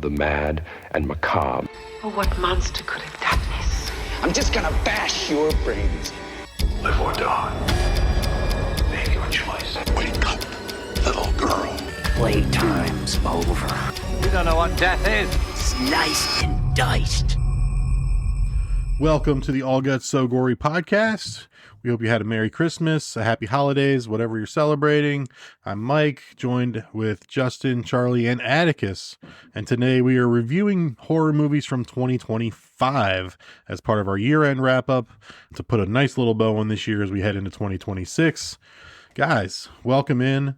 the mad and macabre. Oh, what monster could have done this? I'm just gonna bash your brains. Live or die. Make your choice. Wake up, little girl. Playtime's over. You don't know what death is. Sliced and diced. Welcome to the All Guts So Gory podcast. We hope you had a Merry Christmas, a Happy Holidays, whatever you're celebrating. I'm Mike, joined with Justin, Charlie, and Atticus. And today we are reviewing horror movies from 2025 as part of our year-end wrap-up to put a nice little bow on this year as we head into 2026. Guys, welcome in.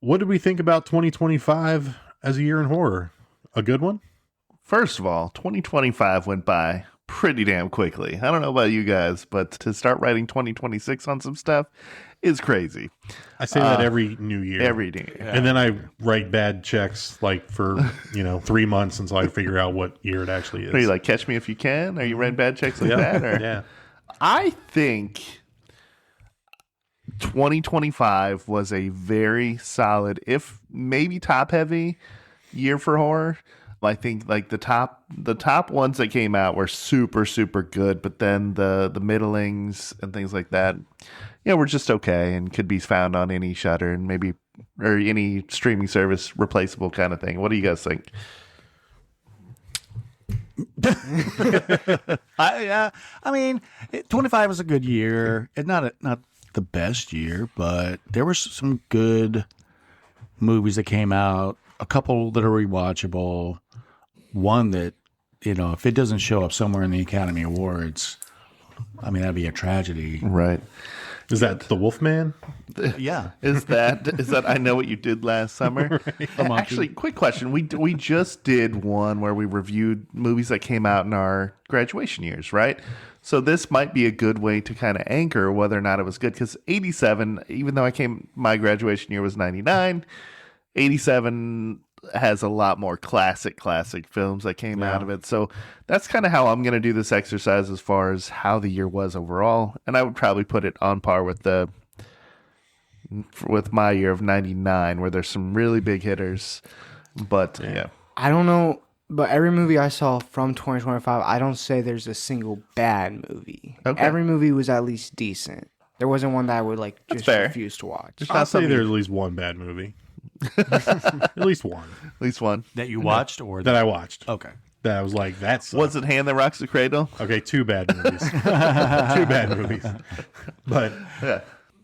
What did we think about 2025 as a year in horror? A good one? First of all, 2025 went by pretty damn quickly. I don't know about you guys, but to start writing 2026 on some stuff is crazy. I say that every new year. Every new year. Yeah. And then I write bad checks like for, 3 months until I figure out what year it actually is. Are you like, catch me if you can? Are you writing bad checks like that? Or? Yeah. I think 2025 was a very solid, if maybe top heavy year for horror. I think like the top ones that came out were super, super good, but then the middlings and things like that, were just okay and could be found on any Shudder and maybe or any streaming service replaceable kind of thing. What do you guys think? I mean, 25 was a good year. It's not the best year, but there were some good movies that came out. A couple that are rewatchable. One that, if it doesn't show up somewhere in the Academy Awards, I mean, that'd be a tragedy. Right. Is that The Wolfman? Yeah. Is that I Know What You Did Last Summer? Right. Actually, quick question. We just did one where we reviewed movies that came out in our graduation years, right? So this might be a good way to kind of anchor whether or not it was good, because 87, even though my graduation year was 99, 87 has a lot more classic films that came out of it. So that's kind of how I'm going to do this exercise as far as how the year was overall. And I would probably put it on par with my year of 99, where there's some really big hitters. But yeah. I don't know, but every movie I saw from 2025, I don't say there's a single bad movie. Okay. Every movie was at least decent. There wasn't one that I would just fair. refuse to watch. I'll say there's at least one bad movie. At least one. At least one. That you watched or that I watched. Okay. That I was like, that's... Was it Hand That Rocks the Cradle? Okay, two bad movies. Two bad movies. But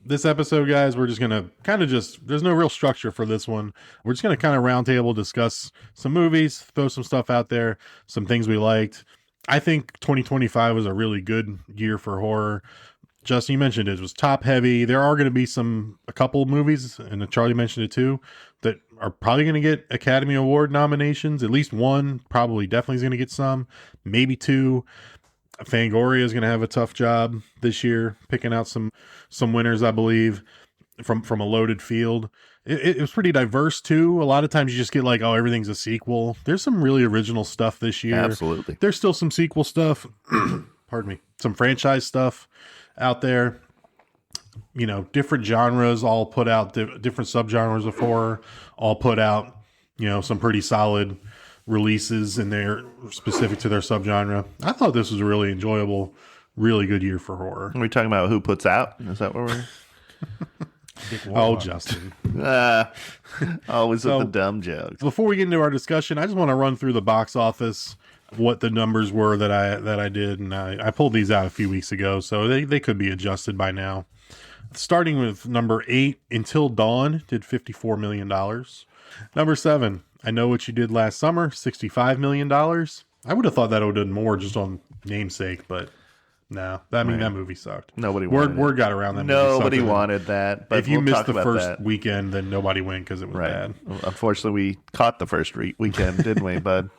this episode, guys, we're just going to kind of there's no real structure for this one. We're just going to kind of roundtable discuss some movies, throw some stuff out there, some things we liked. I think 2025 was a really good year for horror. Justin, you mentioned it was top heavy. There are going to be a couple movies, and Charlie mentioned it too, that are probably going to get Academy Award nominations. At least one, probably definitely is going to get some, maybe two. Fangoria is going to have a tough job this year, picking out some winners, I believe, from a loaded field. It was pretty diverse too. A lot of times you just get like, oh, everything's a sequel. There's some really original stuff this year. Absolutely. There's still some sequel stuff. Pardon me. Some franchise stuff out there, different genres all put out, different subgenres of horror all put out, some pretty solid releases in there specific to their subgenre. I thought this was a really enjoyable, really good year for horror. Are we talking about who puts out? Is that what we're... Oh, Justin. Always with the dumb jokes. Before we get into our discussion, I just want to run through the box office, what the numbers were that I did, and I pulled these out a few weeks ago, so they could be adjusted by now. Starting with number 8, Until Dawn did $54 million. Number 7, I Know What You Did Last Summer, $65 million. I would have thought that would have done more just on namesake, but no. That movie sucked. Nobody wanted Word got around that Nobody movie sucked. wanted that. But if you missed the first that. weekend, then nobody went because it was bad. Unfortunately, we caught the first weekend, didn't we, bud?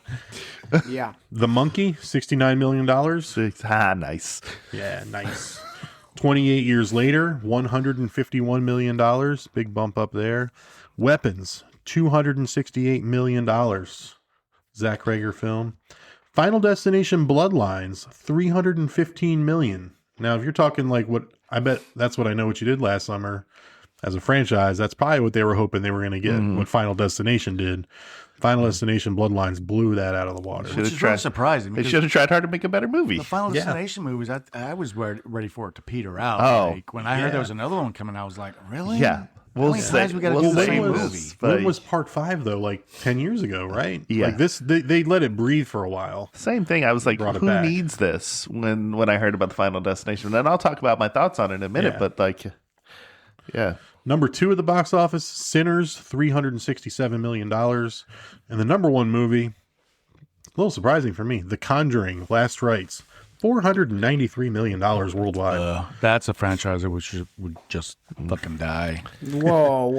Yeah. The Monkey, $69 million. Nice. Yeah, nice. 28 years later, $151 million. Big bump up there. Weapons, $268 million. Zach Rager film. Final Destination Bloodlines, $315 million. Now, if you're talking like what, I bet that's what I Know What You Did Last Summer as a franchise. That's probably what they were hoping they were going to get, what Final Destination did. Final Destination Bloodlines blew that out of the water. Which is really surprising. They should have tried hard to make a better movie. The Final Destination movies, I was ready for it to peter out. Oh, Like, when I heard there was another one coming, I was like, really? Yeah. How many times we gotta do the same movie? When was part 5 though? Like 10 years ago, right? Yeah. Like this, they let it breathe for a while. Same thing. I was like, Brought it who back. needs this? When I heard about the Final Destination, and I'll talk about my thoughts on it in a minute. Yeah. But like, yeah, Number 2 at the box office, Sinners, $367 million. And the number 1 movie, a little surprising for me, The Conjuring, Last Rites, $493 million worldwide. That's a franchise that would just fucking die. Whoa.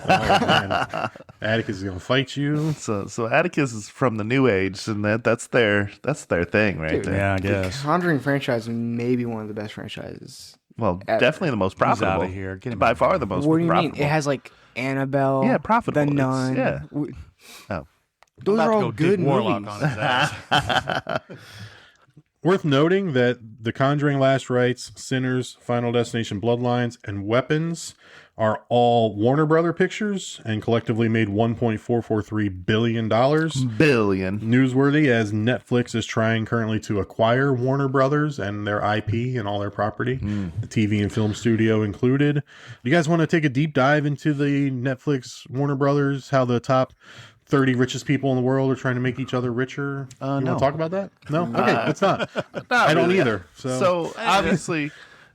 Man. Atticus is going to fight you. so Atticus is from the New Age, and that's their thing right Dude, there. Yeah, I The guess. Conjuring franchise may be one of the best franchises. Well, Ever. definitely the most profitable. outta here. Get him By out. far the most What do you profitable. mean? It has like Annabelle, Yeah, profitable. The It's- Nun. yeah. Those I'm about are to all go good dig Warlock movies. on his ass. Worth noting that The Conjuring, Last Rites, Sinners, Final Destination Bloodlines, and Weapons are all Warner Brother pictures and collectively made $1.443 billion. Billion. Newsworthy as Netflix is trying currently to acquire Warner Brothers and their IP and all their property, the TV and film studio included. You guys want to take a deep dive into the Netflix Warner Brothers, how the top 30 richest people in the world are trying to make each other richer? You want no. to talk about that? No? Okay, let's not. I don't really. either. So Obviously,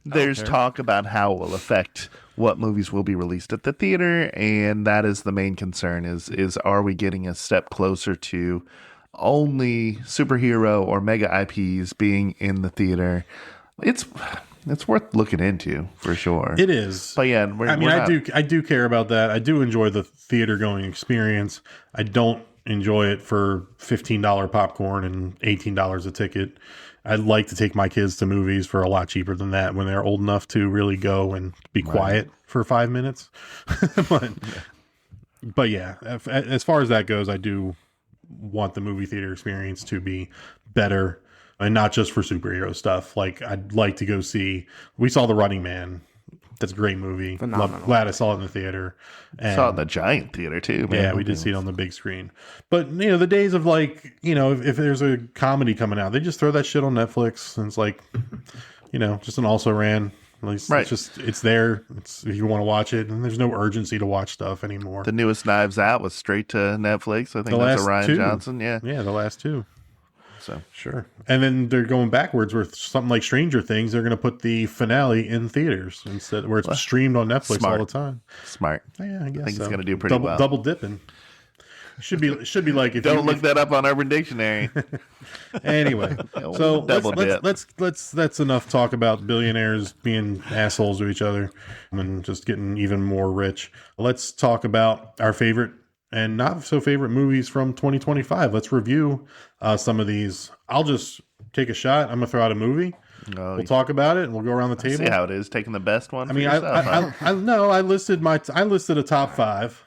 there's talk about how it will affect what movies will be released at the theater, and that is the main concern: is are we getting a step closer to only superhero or mega IPs being in the theater? It's worth looking into for sure. it is. But yeah, I do care about that. I do enjoy the theater going experience. I don't enjoy it for $15 popcorn and $18 a ticket. I'd like to take my kids to movies for a lot cheaper than that when they're old enough to really go and be quiet for 5 minutes. but yeah, as far as that goes, I do want the movie theater experience to be better, and not just for superhero stuff. Like, I'd like to go see. We saw The Running Man. That's a great movie. Phenomenal. Glad I saw it in the theater. And saw it in the giant theater too. Man. yeah, we did see it on the big screen. But, the days of like, if there's a comedy coming out, they just throw that shit on Netflix, and it's like, just an also ran. At least Right. it's there. It's if you want to watch it, and there's no urgency to watch stuff anymore. The newest Knives Out was straight to Netflix. I think The that's last a Ryan two. Johnson. Yeah. Yeah, the last 2. So Sure. And then they're going backwards with something like Stranger Things. They're going to put the finale in theaters instead, where it's streamed on Netflix Smart. all the time. smart. Yeah, I guess I think so. it's gonna do pretty well. Double dipping. Should be like if Don't you look that up on Urban Dictionary. anyway. So Double dip. let's that's enough talk about billionaires being assholes to each other and just getting even more rich. Let's talk about our favorite and not so favorite movies from 2025. Let's review some of these. I'll just take a shot. I'm gonna throw out a movie. Oh, We'll talk about it and we'll go around the table. see how it is taking the best one. I mean, I listed a top 5.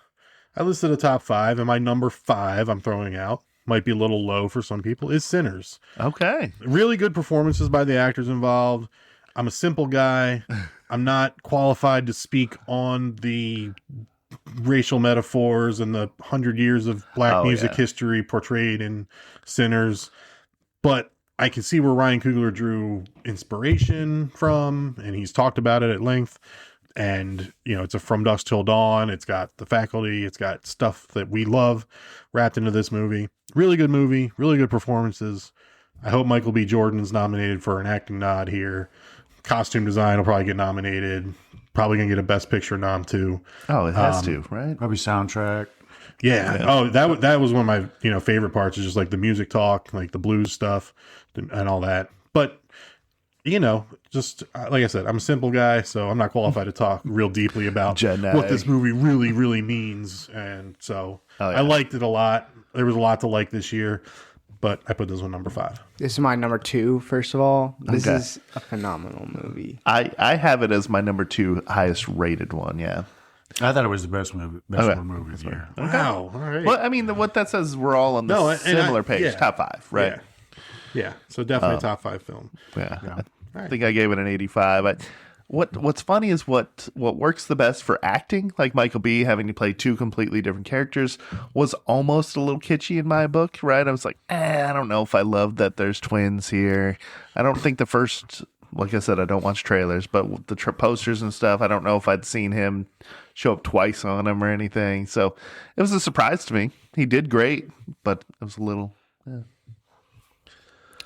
I listed a top 5, and my number 5 I'm throwing out might be a little low for some people is Sinners. Okay. Really good performances by the actors involved. I'm a simple guy. I'm not qualified to speak on the racial metaphors and the 100 years of black music history portrayed in Sinners, but I can see where Ryan Coogler drew inspiration from, and he's talked about it at length. And, it's a From Dusk Till Dawn. It's got The Faculty. It's got stuff that we love wrapped into this movie. Really good movie. Really good performances. I hope Michael B. Jordan's nominated for an acting nod here. Costume design will probably get nominated. Probably going to get a Best Picture nom, too. Oh, it has to, right? Probably soundtrack. Yeah. Oh, that was one of my favorite parts, is just like the music talk, like the blues stuff and all that. But just like I said, I'm a simple guy, so I'm not qualified to talk real deeply about what this movie really, really means. And so I liked it a lot. There was a lot to like this year, but I put this one number 5. This is my number 2. First of all, this is a phenomenal movie. I have it as my number 2 highest rated one. Yeah. I thought it was the best movie of the year. Wow. All right. Well, I mean, what that says is we're all on the similar page. yeah. Top 5, right? Yeah. So definitely a top 5 film. Yeah. I think I gave it an 85. What's funny is what works the best for acting, like Michael B. having to play two completely different characters, was almost a little kitschy in my book, right? I was like, I don't know if I love that there's twins here. I don't think the first, like I said, I don't watch trailers, but the posters and stuff, I don't know if I'd seen him show up twice on them or anything. So it was a surprise to me. He did great, but it was a little...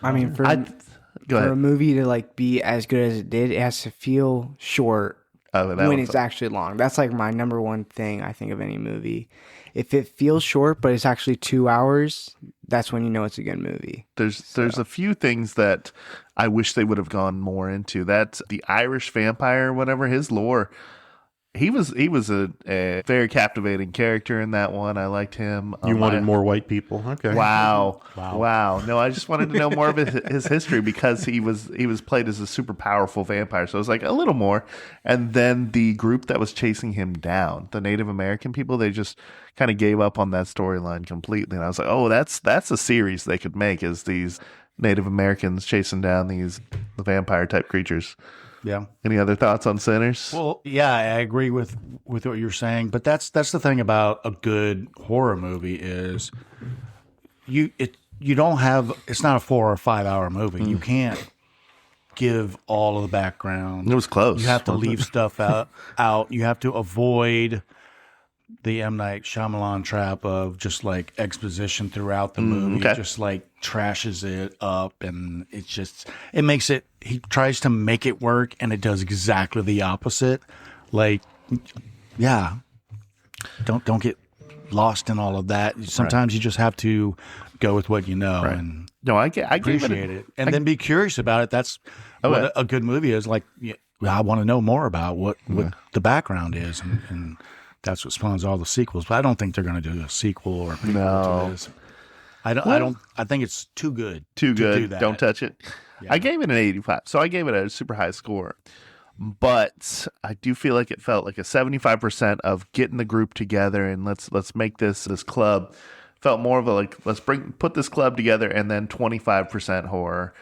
I mean, for a movie to like be as good as it did, it has to feel short when it's actually long. That's like my number one thing I think of any movie. If it feels short but it's actually 2 hours, that's when you know it's a good movie. There's a few things that I wish they would have gone more into. That the Irish vampire, whatever, his lore. He was a very captivating character in that one. I liked him. You wanted more white people, okay? Wow. No, I just wanted to know more of his history because he was played as a super powerful vampire. So it was like a little more. And then the group that was chasing him down, the Native American people, they just kind of gave up on that storyline completely. And I was like, oh, that's a series they could make, is these Native Americans chasing down the vampire type creatures. Yeah. Any other thoughts on Sinners? Well, yeah, I agree with what you're saying, but that's the thing about a good horror movie is you don't have, it's not a 4 or 5 hour movie. You can't give all of the background. It was close. You have to leave stuff out. You have to avoid the M. Night Shyamalan trap of just like exposition throughout the movie. Okay. Just like trashes it up, and it makes it, he tries to make it work and it does exactly the opposite. Like, yeah, don't get lost in all of that. Sometimes you just have to go with what you know and I appreciate it. And then be curious about it. That's what a good movie is. Like, I want to know more about what the background is, and that's what spawns all the sequels. But I don't think they're going to do a sequel or a prequel to this. I think it's too good. Too good. Do that. Don't touch it. Yeah. I gave it an 85. So I gave it a super high score. But I do feel like it felt like a 75% of getting the group together and let's make this club. Felt more of a like, let's put this club together, and then 25% horror.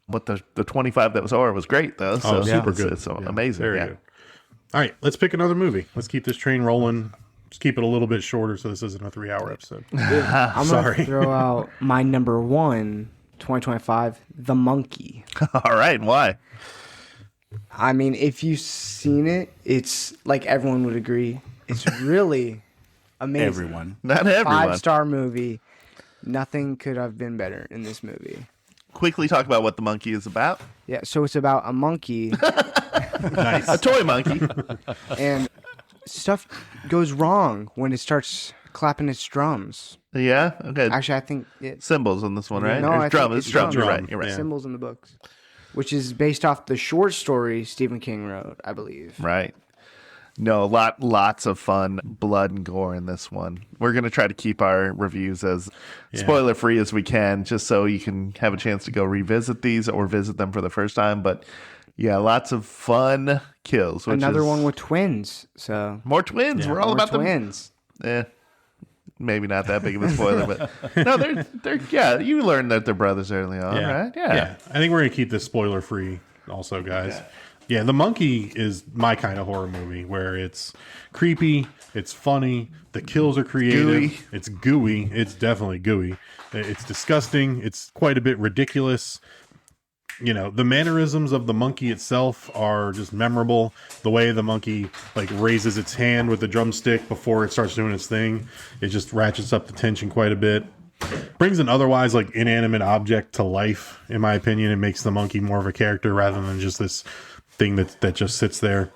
But the 25 that was horror was great though. So super good. It's amazing. Very good. All right, let's pick another movie. Let's keep this train rolling. Just keep it a little bit shorter so this isn't a 3 hour episode. I'm going to throw out my number one, 2025, The Monkey. All right, why? I mean, if you've seen it, it's like everyone would agree. It's really amazing. Everyone. Not everyone. 5-star movie. Nothing could have been better in this movie. Quickly talk about what The Monkey is about. Yeah, so it's about a monkey. Nice. A toy monkey. And stuff goes wrong when it starts clapping its drums. Yeah? Okay. Actually, I think it... Symbols on this one, right? No, I think It's drums. You're right. Yeah. Symbols in the books. Which is based off the short story Stephen King wrote, I believe. Right. No, lots of fun blood and gore in this one. We're going to try to keep our reviews as spoiler free as we can, just so you can have a chance to go revisit these or visit them for the first time. But yeah, lots of fun kills. Another one with twins. So more twins. Yeah. We're all about twins. Maybe not that big of a spoiler, but no, they're yeah. You learn that they're brothers early on, right? Yeah. I think we're gonna keep this spoiler free, also, guys. Okay. Yeah, The Monkey is my kind of horror movie where it's creepy, it's funny, the kills are creative, gooey. It's gooey, it's definitely gooey, it's disgusting, it's quite a bit ridiculous. You know, the mannerisms of the monkey itself are just memorable. The way the monkey like raises its hand with the drumstick before it starts doing its thing, it just ratchets up the tension quite a bit. Brings an otherwise like inanimate object to life, in my opinion. It makes the monkey more of a character rather than just this thing that just sits there.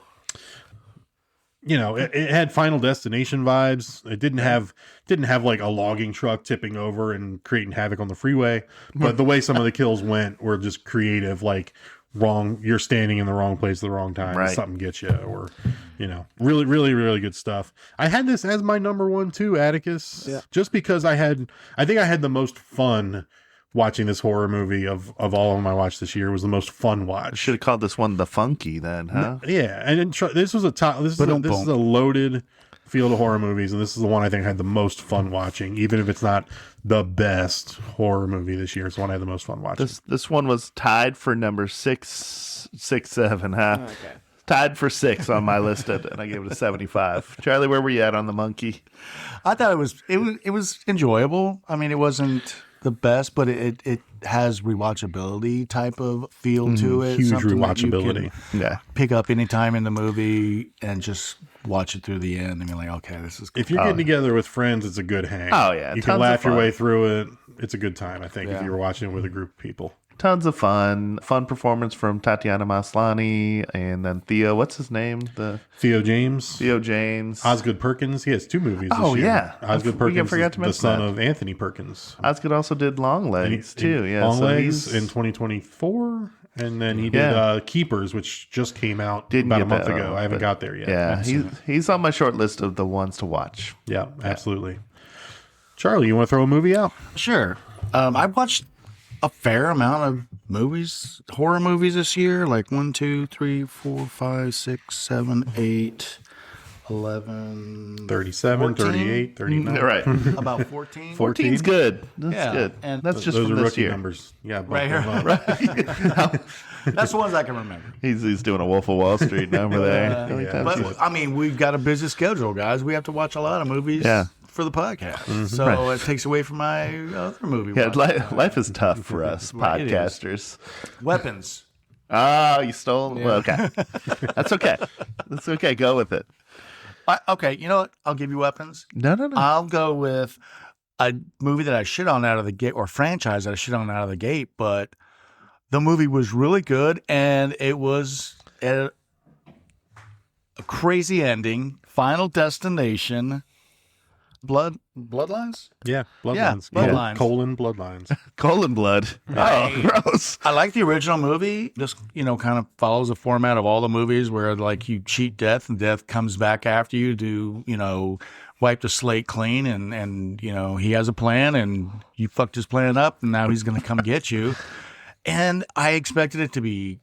You know, it had Final Destination vibes. It didn't have like a logging truck tipping over and creating havoc on the freeway. But the way some of the kills went were just creative, like wrong. You're standing in the wrong place at the wrong time. Right. Something gets you, or you know, really, really, really good stuff. I had this as my number one too, Atticus. Yeah. Just because I think I had the most fun watching this horror movie of all of them I watched this year. It was the most fun watch. Should have called this one The Funky then, huh? Yeah, and this was a top. This is a loaded field of horror movies, and this is the one I think I had the most fun watching, even if it's not the best horror movie this year. It's the one I had the most fun watching. This one was tied for number 667, huh? Oh, okay. Tied for 6 on my list, and I gave it a 75. Charlie, where were you at on the monkey? I thought it was enjoyable. I mean, it wasn't the best, but it has rewatchability type of feel to it. Huge Something that you rewatchability. Yeah. pick up any time in the movie and just watch it through the end and be like, okay, this is good. If you're getting together with friends, it's a good hang. Oh, yeah, you tons can of laugh your fun. way through it. It's a good time, I think, if Yeah. you were watching it with a group of people. Tons of fun performance from Tatiana Maslany, and then Theo, what's his name? Theo James. Osgood Perkins. He has 2 movies this year. Yeah. Osgood Perkins forgot is to the mention son that. of Anthony Perkins. Osgood also did Long Legs, too. Yeah, Long so Legs he's- in 2024. And then he did Keepers, which just came out about a month ago. I haven't got there yet. Yeah, he's on my short list of the ones to watch. Yeah, absolutely. Charlie, you want to throw a movie out? Sure. I watched a fair amount of movies, horror movies this year, like 1, 2, 3, 4, 5, 6, 7, 8, 11, 37, 14? 38, 39. Right. about 14. 14's good. That's Yeah, good. and that's just Those from are this rookie year. numbers. Yeah, bump Right them here. up. That's the ones I can remember. He's doing a Wolf of Wall Street over there. Yeah. But I mean, we've got a busy schedule, guys. We have to watch a lot of movies for the podcast. So it takes away from my other movie. Yeah, watching. life is tough for us Right, it is. podcasters. Weapons. Oh, you stole? Well, okay. That's okay. That's okay. Go with it. Okay, you know what? I'll give you weapons. No. I'll go with a movie that I shit on out of the gate, or franchise that I shit on out of the gate, but the movie was really good, and it was a crazy ending. Final Destination. Bloodlines? Yeah, Bloodlines. Yeah, Bloodlines. Colon Bloodlines. Colon blood. Oh, gross. I like the original movie. Just, kind of follows the format of all the movies where, like, you cheat death and death comes back after you to, wipe the slate clean and he has a plan and you fucked his plan up and now he's going to come get you. And I expected it to be,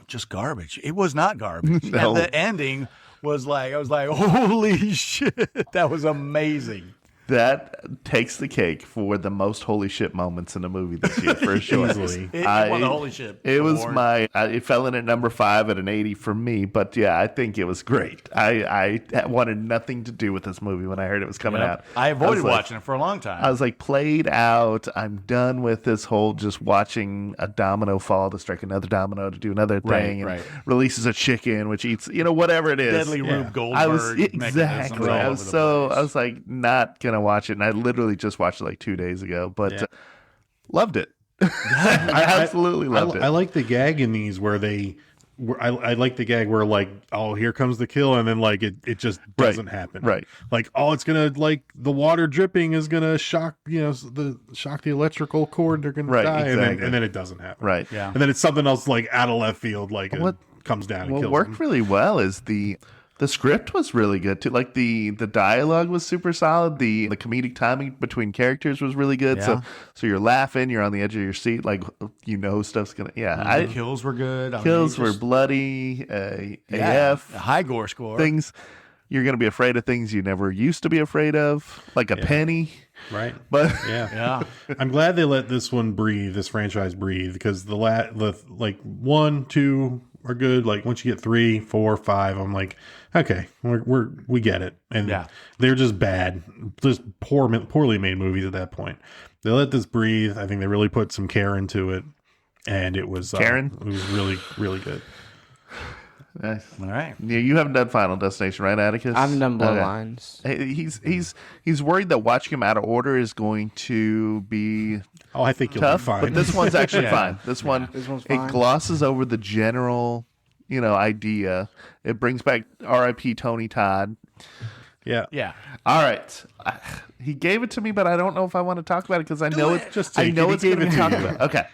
just garbage. It was not garbage. No. And the ending was like, I was like, holy shit, that was amazing. That takes the cake for the most holy shit moments in a movie this year, for sure. Easily. It won the holy shit It was award. it fell in at number 5 at an 80 for me, but yeah, I think it was great. I wanted nothing to do with this movie when I heard it was coming out. I avoided was like- watching it for a long time. I was like, played out. I'm done with this whole just watching a domino fall to strike another domino to do another thing, and right. releases a chicken which eats, whatever it is. Deadly Rube Goldberg. I was mechanisms exactly. all I over was the place. I was like not gonna watch it, and I literally just watched it like 2 days ago, but loved it. I absolutely loved it. I like the gag in these where I like the gag where, like, oh, here comes the kill, and then, like, it just doesn't happen. Right. Like, oh, it's gonna, like, the water dripping is gonna shock the electrical cord. They're gonna die, exactly. and then it doesn't happen. Right. Yeah. And then it's something else, like, out of left field, like What- it comes down and What kills worked them. really well is the script was really good too. Like the dialogue was super solid. The comedic timing between characters was really good. Yeah. So you're laughing, you're on the edge of your seat, like stuff's gonna. Yeah, The kills were good. I mean, kills were just- bloody. yeah, AF a high gore score. things. You're gonna be afraid of things you never used to be afraid of, like a penny. Right. But Yeah. I'm glad they let this one breathe, this franchise breathe, because the like 1, 2 are good. Like once you get 3, 4, 5, I'm like, okay, we get it. And they're just bad, just poorly made movies at that point. They let this breathe. I think they really put some care into it, and it was it was really, really good. nice. All right. Yeah, you haven't done Final Destination, right, Atticus? I haven't done Okay. Bloodlines. Hey, he's worried that watching him out of order is going to be Oh, I think you'll tough, be fine. but this one's actually fine. This one's fine. it glosses over the general, idea. It brings back R.I.P. Tony Todd. yeah. Yeah. All right, he gave it to me, but I don't know if I want to talk about it because I know it. Just I take know it. He it's going to gave be it to talked you. about. Okay.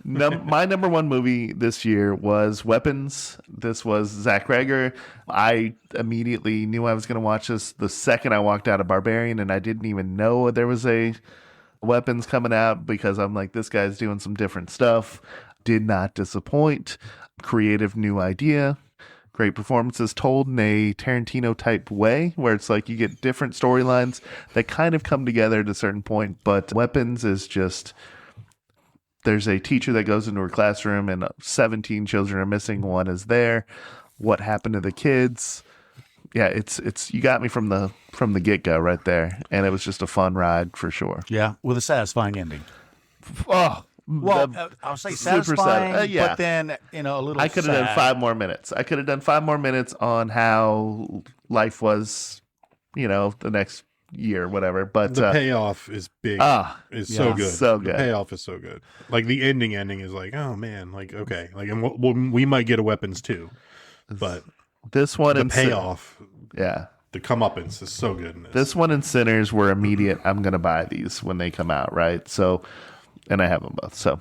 My number one movie this year was Weapons. This was Zach Rager. I immediately knew I was going to watch this the second I walked out of Barbarian, and I didn't even know there was a Weapons coming out because I'm like, this guy's doing some different stuff. Did not disappoint. Creative new idea. Great performances told in a Tarantino type way, where it's like you get different storylines that kind of come together at a certain point. But Weapons is just, there's a teacher that goes into her classroom and 17 children are missing. One is there. What happened to the kids? Yeah, it's you got me from the get go right there, and it was just a fun ride for sure. Yeah, with a satisfying ending. Oh, well, I'll say satisfying, yeah. But then a little. I could have done 5 more minutes. I could have done 5 more minutes on how life was, the next year, whatever. But the payoff is big. So good. So good. The payoff is so good. Like the ending is like, oh man, like okay, like and we might get a Weapons too, but. This one the payoff, yeah, the comeuppance is so good in this. This one and Sinners were immediate. I'm gonna buy these when they come out, right? So, and I have them both. So,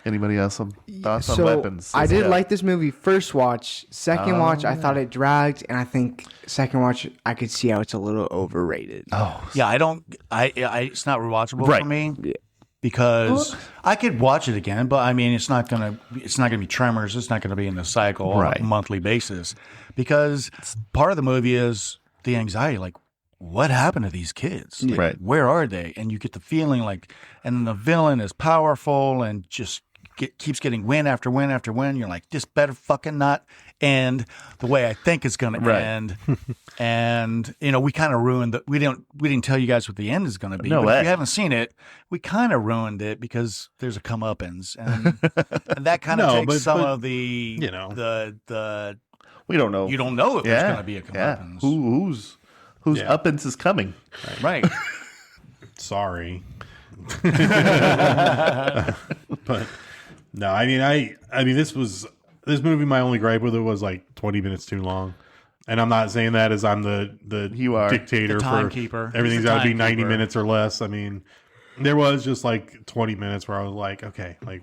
anybody else some thoughts on Weapons? I did like this movie first watch. Second watch, I thought it dragged, and I think second watch, I could see how it's a little overrated. Oh, yeah, it's not rewatchable for me. Yeah. Because I could watch it again, but I mean, it's not gonna be Tremors. It's not gonna be in the cycle on a monthly basis, because part of the movie is the anxiety. Like, what happened to these kids? Like, where are they? And you get the feeling like, and then the villain is powerful and just keeps getting win after win after win. You're like, this better fucking not end the way I think it's going to end. And we kind of ruined we didn't tell you guys what the end is going to be. No but way. If you haven't seen it, we kind of ruined it because there's a comeuppance, and that kind of takes some of the the we don't know. You don't know if there's going to be a comeuppance. Whose uppance is coming? Right. Sorry. But no, I mean this movie, my only gripe with it was like 20 minutes too long. And I'm not saying that as I'm the dictator, the timekeeper. Everything's got to be 90 minutes or less. I mean, there was just like 20 minutes where I was like, okay, like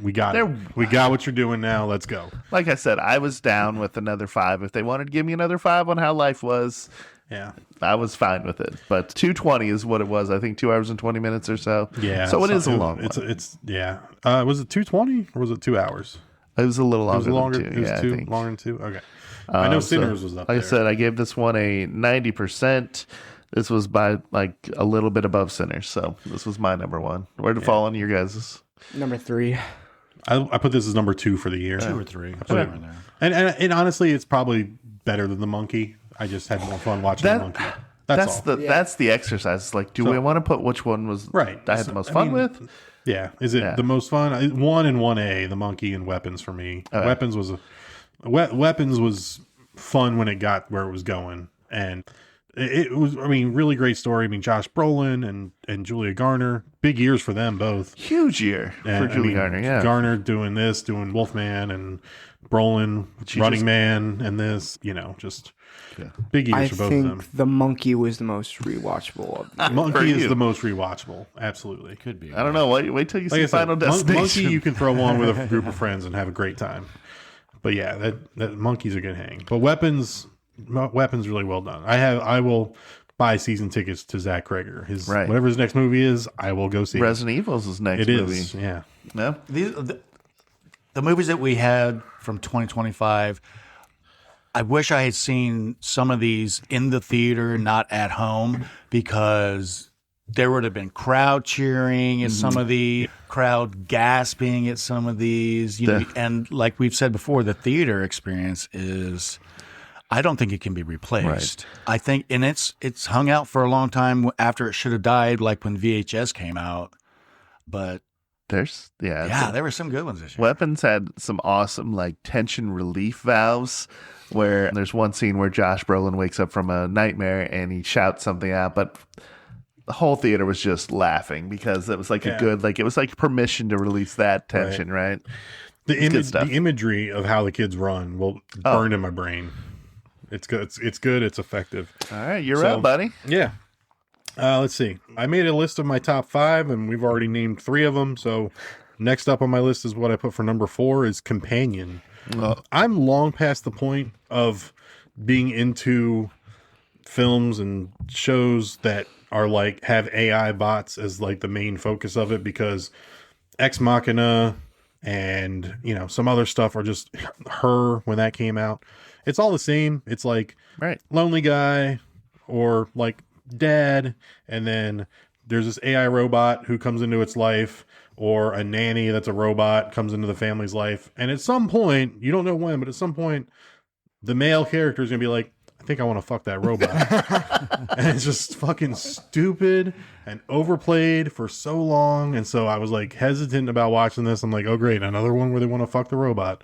we got it. We got what you're doing now. Let's go. Like I said, I was down with another 5. If they wanted to give me another 5 on how life was, yeah, I was fine with it. But 2:20 is what it was. I think 2 hours and 20 minutes or so. Yeah. So it is a long one. It's yeah. Was it 2:20 or was it 2 hours? It was a little longer. It was longer than 2. Okay. I know Sinners was up there. Like I said, I gave this one a 90%. This was by like a little bit above Sinners. So this was my number 1. Where did it fall on your guys'? Number 3. I put this as number 2 for the year. 2 or 3. And honestly, it's probably better than The Monkey. I just had more fun watching The Monkey. That's the exercise. It's like, do we want to put which one was I had the most fun with? Yeah. Is it the most fun? 1 and 1A, The Monkey and Weapons for me. Weapons was fun when it got where it was going. And it was, I mean, really great story. I mean, Josh Brolin and Julia Garner, big years for them both. Huge year for Julia Garner, yeah. Garner doing Wolfman, and Brolin, Running Man, and this, just big years for both of them. I think The Monkey was the most rewatchable of them. Monkey is the most rewatchable. Absolutely. Could be. I don't know. Wait till you see Final Destination. Monkey you can throw on with a group of friends and have a great time. But yeah, that Monkey's a good hang. But Weapons really well done. I will buy season tickets to Zach Kreger. Whatever his next movie is, I will go see. Resident Evil's his next movie. It is, yeah. No? The movies that we had from 2025, I wish I had seen some of these in the theater, not at home, because there would have been crowd cheering at some of the crowd gasping at some of these. And like we've said before, the theater experience is, I don't think it can be replaced. Right. I think, and it's hung out for a long time after it should have died, like when VHS came out. But there were some good ones this year. Weapons had some awesome like tension relief valves, where there's one scene where Josh Brolin wakes up from a nightmare and he shouts something out, but the whole theater was just laughing because it was like it was like permission to release that tension, right? The imagery of how the kids run will burn in my brain. It's good. It's good. It's effective. All right, you're up, buddy. Yeah. Let's see. I made a list of my top 5, and we've already named 3 of them. So next up on my list is what I put for number 4 is Companion. I'm long past the point of being into films and shows that are like have AI bots as like the main focus of it, because Ex Machina and some other stuff are just Her when that came out. it's all the same. It's like lonely guy or like dad, and then there's this AI robot who comes into its life, or a nanny that's a robot comes into the family's life. And at some point, you don't know when, but at some point, the male character is going to be like, I think I want to fuck that robot. And it's just fucking stupid and overplayed for so long. And so I was like hesitant about watching this. I'm like, oh great, another one where they want to fuck the robot.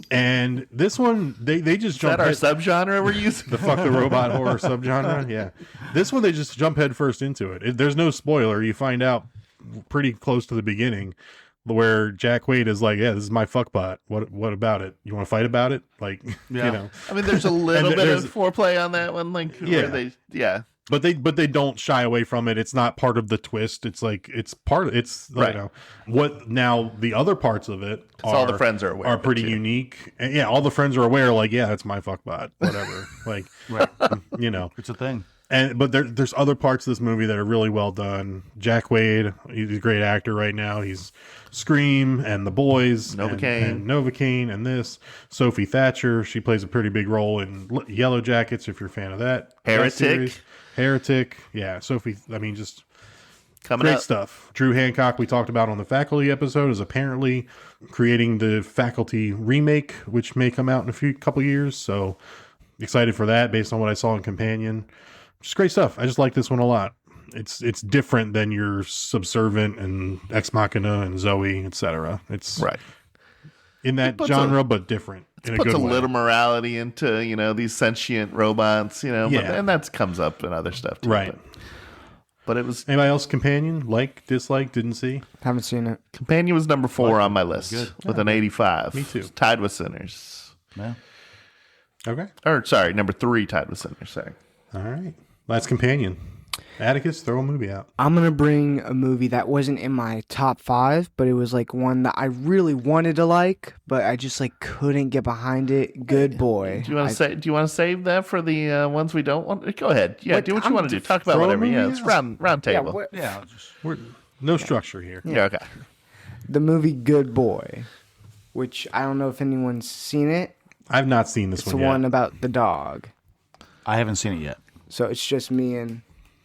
And this one, they just jump. Is that our subgenre we're using? The fuck the robot horror subgenre? Yeah. This one, they just jump head first into it. There's no spoiler. You find out pretty close to the beginning where Jack Wade is like, yeah, this is my fuckbot. What about it? You want to fight about it? Like, you know. I mean, there's a little bit of foreplay on that one. Like, where But they don't shy away from it. It's not part of the twist. It's like, it's part of, it's, you know, what now the other parts of it all the friends are aware are pretty unique. And yeah, all the friends are aware, like, yeah, that's my fuckbot, whatever. Like, you know, it's a thing. But there's other parts of this movie that are really well done. Jack Wade, he's a great actor right now. He's Scream and The Boys, and Novocaine, and this. Sophie Thatcher, she plays a pretty big role in Yellow Jackets, if you're a fan of that. Heretic. Yeah, Sophie, I mean, just great stuff. Drew Hancock, we talked about on the Faculty episode, is apparently creating the Faculty remake, which may come out in a couple years. So excited for that based on what I saw in Companion. Just great stuff. I just like this one a lot. It's different than your Subservient and Ex Machina and Zoe, etc. It's in that genre, but different. It puts a little morality into, you know, these sentient robots, you know, and that comes up in other stuff too. Right. But it was... Anybody else Companion? Like, dislike, didn't see? Haven't seen it. Companion was number 4 on my list with an 85. Me too. Tied with Sinners. Yeah. Okay. Or, sorry, number 3 tied with Sinners. Sorry. All right. Last Companion. Atticus, throw a movie out. I'm going to bring a movie that wasn't in my top 5, but it was like one that I really wanted to like, but I just like couldn't get behind it. Good Boy. Do you want to save that for the ones we don't want? Go ahead. Yeah, do what you want to do. Talk about whatever. Yeah, it's round table. We're no structure here. Yeah, okay. The movie Good Boy, which I don't know if anyone's seen it. I've not seen this one yet. It's the one about the dog. I haven't seen it yet. So it's just me and...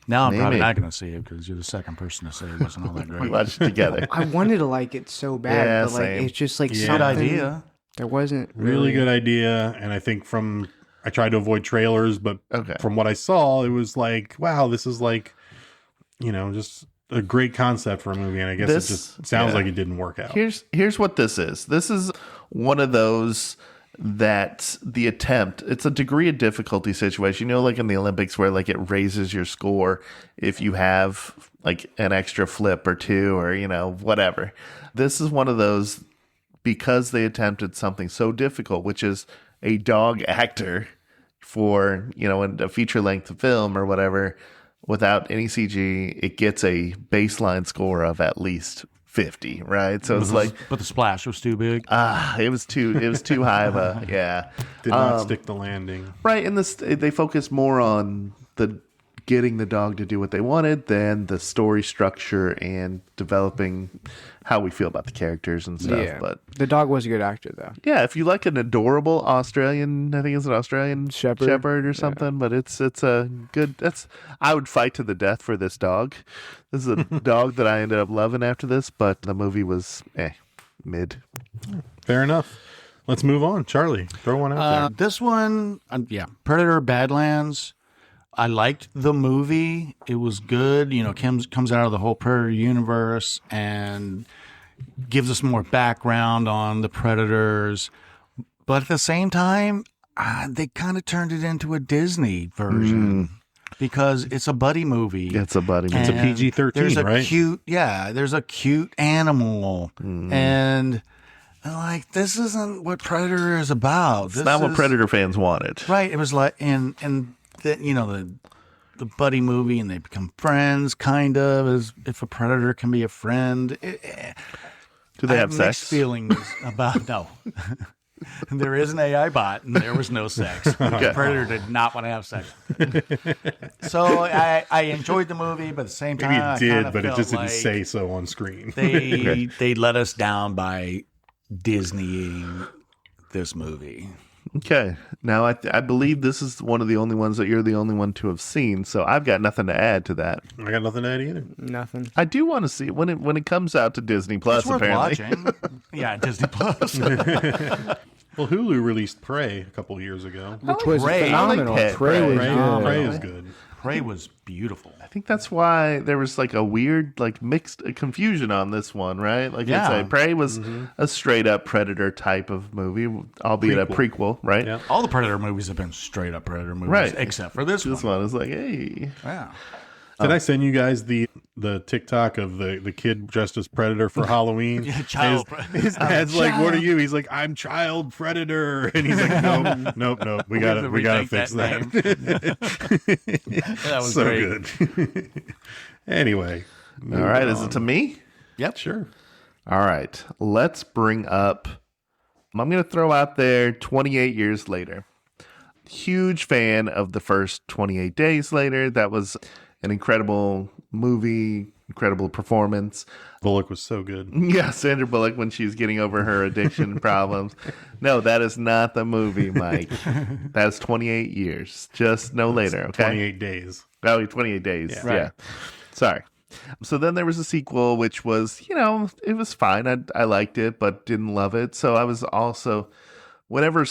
Now I'm probably not going to see it because you're the second person to say it wasn't all that great. We watched it together. I wanted to like it so bad, but like it's just like something. Good idea. There wasn't really good idea, and I think I tried to avoid trailers, but from what I saw, it was like, wow, this is like, you know, just a great concept for a movie, and I guess it just sounds like it didn't work out. Here's what this is. This is one of those that the attempt, it's a degree of difficulty situation, you know, like in the Olympics where like it raises your score if you have like an extra flip or two or, you know, whatever. This is one of those because they attempted something so difficult, which is a dog actor for, you know, in a feature length film or whatever, without any CG, it gets a baseline score of at least 50, right? So it's like, but the splash was too big. It was too high of a did not stick the landing, right? And they focused more on the getting the dog to do what they wanted than the story structure and developing how we feel about the characters and stuff. Yeah. But the dog was a good actor though. Yeah, if you like an adorable Australian, I think it's an Australian shepherd or something, but it's a good, I would fight to the death for this dog. This is a dog that I ended up loving after this, but the movie was mid. Fair enough. Let's move on. Charlie, throw one out there. This one, Predator Badlands. I liked the movie. It was good. You know, comes out of the whole Predator universe and gives us more background on the Predators. But at the same time, they kind of turned it into a Disney version because it's a buddy movie. It's a buddy movie. It's a PG-13, right? There's a cute animal. And like, this isn't what Predator is about. It's not what Predator fans wanted. Right. It was like, and you know, the buddy movie, and they become friends, kind of, as if a predator can be a friend. Do they have sex? Mixed feelings about no. There is an AI bot, and there was no sex. The predator did not want to have sex. So I enjoyed the movie, but at the same time, maybe it did, but it just didn't say so on screen. They let us down by Disneying this movie. Okay. Now, I believe this is one of the only ones that you're the only one to have seen, so I've got nothing to add to that. I got nothing to add either. Nothing. I do want to see it when it comes out to Disney Plus, It's worth apparently. watching. Yeah, Disney Plus. Well, Hulu released Prey a couple years ago. Which was Prey. phenomenal. I like Prey was Prey, good. Prey is good. Prey was beautiful. I think that's why there was like a weird, like mixed confusion on this one, right? Like, Yeah. Prey was a straight up Predator type of movie, albeit a prequel, right? Yeah. All the Predator movies have been straight up Predator movies, Right. except for this This one. one is like, hey. Yeah. Did I send you guys the TikTok of the kid dressed as Predator for Halloween? Yeah, child His dad's like, "What are you?" He's like, "I'm Child Predator," and he's like, "Nope. We gotta fix that." That was so great. good. Anyway, All right, is it to me? Yep. sure. All right, let's bring up. I'm going to throw out there 28 years later. Huge fan of the first 28 Days Later. That was an incredible movie, incredible performance. Bullock was so good. Yeah, Sandra Bullock when she's getting over her addiction problems. No, that is not the movie, Mike. That's 28 years, just no later. Okay, 28 days. Oh, 28 days. Yeah. Yeah. Sorry. So then there was a sequel, which was, it was fine. I liked it, but didn't love it. So I was also, whenever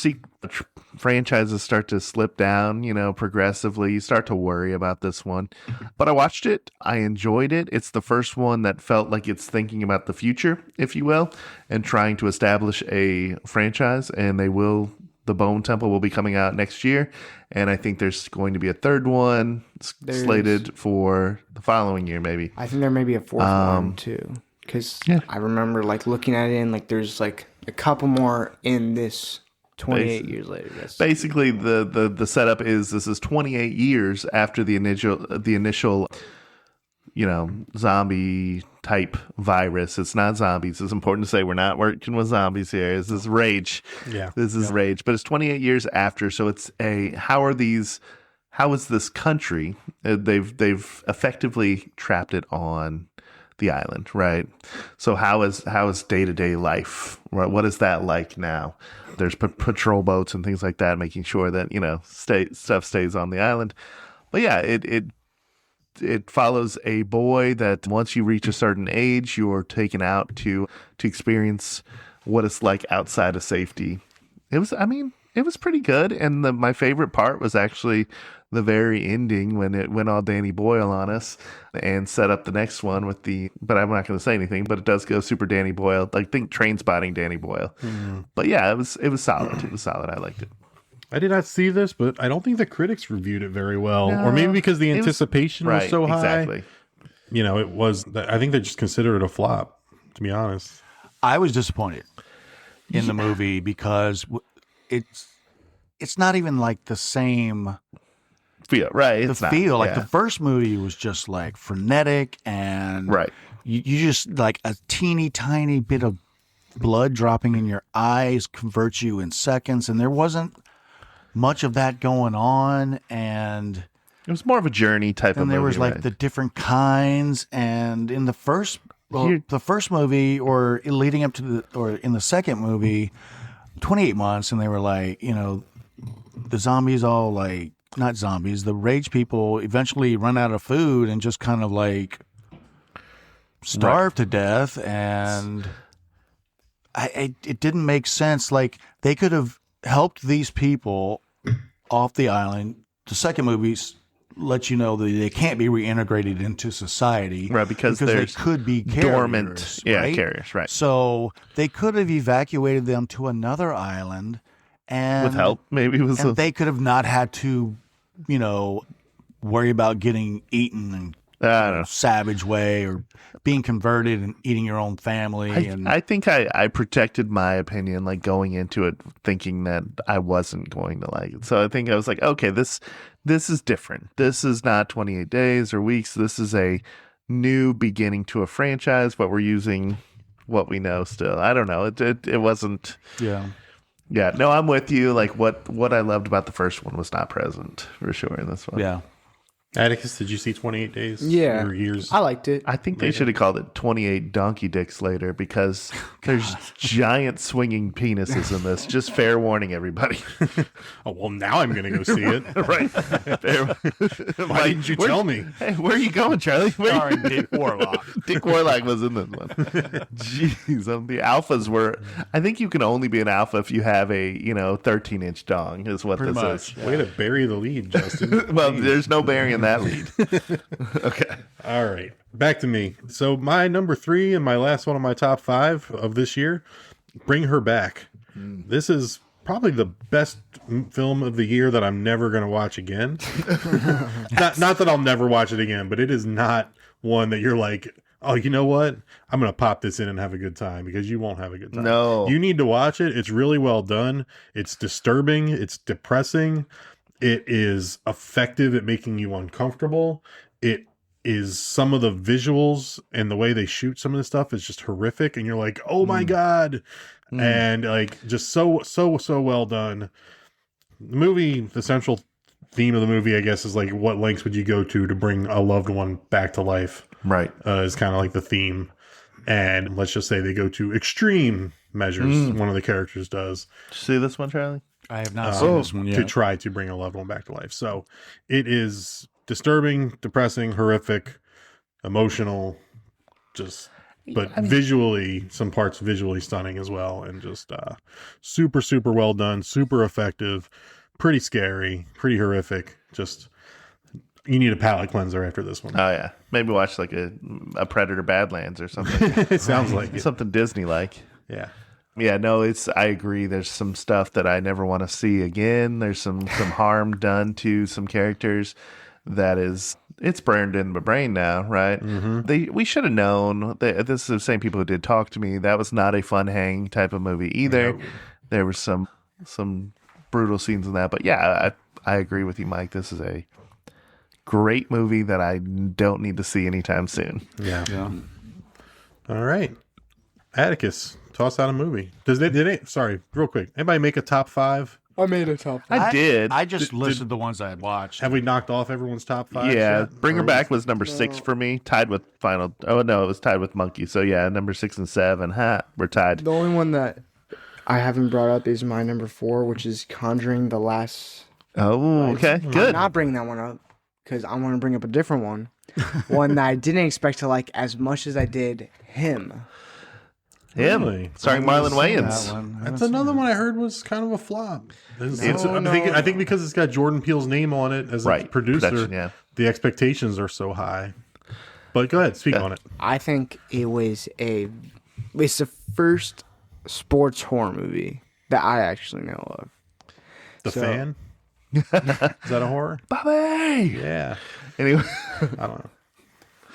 franchises start to slip down, progressively, you start to worry about this one. But I watched it. I enjoyed it. It's the first one that felt like it's thinking about the future, if you will, and trying to establish a franchise. And the Bone Temple will be coming out next year. And I think there's going to be a third one slated for the following year, maybe. I think there may be a fourth one too, because I remember looking at it and a couple more in this 28 years later. Basically, the setup is this is 28 years after the initial zombie type virus. It's not zombies. It's important to say we're not working with zombies here. This is rage. Yeah. This is rage. But it's 28 years after, so it's how is this country? They've effectively trapped it on the island, right? So how is day-to-day life? Right? What is that like now? There's patrol boats and things like that, making sure that stuff stays on the island. But yeah, it follows a boy that once you reach a certain age, you're taken out to experience what it's like outside of safety. It was pretty good, and my favorite part was actually the very ending when it went all Danny Boyle on us and set up the next one with but I'm not going to say anything, but it does go super Danny Boyle. Think Train Spotting Danny Boyle. Mm-hmm. But yeah, it was solid. It was solid. I liked it. I did not see this, but I don't think the critics reviewed it very well, or maybe because the anticipation was so high. Exactly. It was. I think they just considered it a flop. To be honest, I was disappointed in the movie because it's not even like the same feel, right? The first movie was just frenetic and you just a teeny tiny bit of blood dropping in your eyes converts you in seconds, and there wasn't much of that going on, and it was more of a journey type of movie. And there was the different kinds, and in the first movie, or leading up to in the second movie, 28 months, and they were the zombies all not zombies, the rage people eventually run out of food and just kind of starve to death, and it didn't make sense. They could have helped these people off the island. The second movie lets you know that they can't be reintegrated into society, right? Because they could be carriers, dormant, carriers, right? So they could have evacuated them to another island, and with help, maybe they could have not had to, worry about getting eaten in savage way or being converted and eating your own family. I think I protected my opinion, going into it, thinking that I wasn't going to like it. So I think I was like, okay, this is different. This is not 28 days or weeks. This is a new beginning to a franchise, but we're using what we know still. I don't know. It wasn't. Yeah. Yeah. No, I'm with you. What I loved about the first one was not present for sure in this one. Yeah. Atticus, did you see 28 Days? Yeah. Or Years? I liked it. I think they should have called it 28 Donkey Dicks later because there's giant swinging penises in this. Just fair warning, everybody. Oh, well, now I'm going to go see it. Right. Why didn't you tell me? Hey, where are you going, Charlie? Sorry, Dick Warlock. Dick Warlock was in this one. Jeez, the alphas were. I think you can only be an alpha if you have a 13-inch dong. Is what Pretty this much, is. yeah. Way to bury the lead, Justin. Well, there's no burying that lead. Okay. All right. Back to me. So my number 3 and my last one of my top 5 of this year, Bring Her Back. This is probably the best film of the year that I'm never going to watch again. not that I'll never watch it again, but it is not one that you're like, oh, you know what? I'm going to pop this in and have a good time, because you won't have a good time. No. You need to watch it. It's really well done. It's disturbing. It's depressing. It is effective at making you uncomfortable. It is, some of the visuals and the way they shoot some of the stuff is just horrific. And you're like, oh my God. And like, just so well done. The movie, the central theme of the movie, I guess, is like, what lengths would you go to bring a loved one back to life? Right. Is kind of like the theme. And let's just say they go to extreme measures. One of the characters does. Did you see this one, Charlie? I have not seen this one yet. To try to bring a loved one back to life. So it is disturbing, depressing, horrific, emotional, but visually, some parts visually stunning as well. And just super, super well done, super effective, pretty scary, pretty horrific. Just, you need a palate cleanser after this one. Oh, yeah. Maybe watch like a Predator Badlands or something. It sounds like it. Something Disney-like. Yeah. Yeah, no, I agree. There's some stuff that I never want to see again. There's some harm done to some characters that it's burned in my brain now, right? We should have known. This is the same people who did Talk to Me. That was not a fun hang type of movie either. No. There were some brutal scenes in that. But yeah, I agree with you, Mike. This is a great movie that I don't need to see anytime soon. Yeah. All right. Atticus, toss out a movie. Sorry, real quick. Anybody make a top 5? I made a top 5. I did. I just listed the ones I had watched. Have we knocked off everyone's top 5? Yeah. Bring Her Back was number 6 for me, tied with Final. Oh, no, it was tied with Monkey. So yeah, number 6 and 7. We're tied. The only one that I haven't brought up is my number 4, which is Conjuring the Last. Oh, okay. Good. I'm not bringing that one up because I want to bring up a different one. One that I didn't expect to like as much as I did Him. Really? Starring Marlon Wayans. That's another one I heard was kind of a flop. I think because it's got Jordan Peele's name on it as a producer, the expectations are so high. But go ahead, speak on it. I think it's the first sports horror movie that I actually know of. The Fan? Is that a horror? Bobby! Yeah. Anyway. I don't know.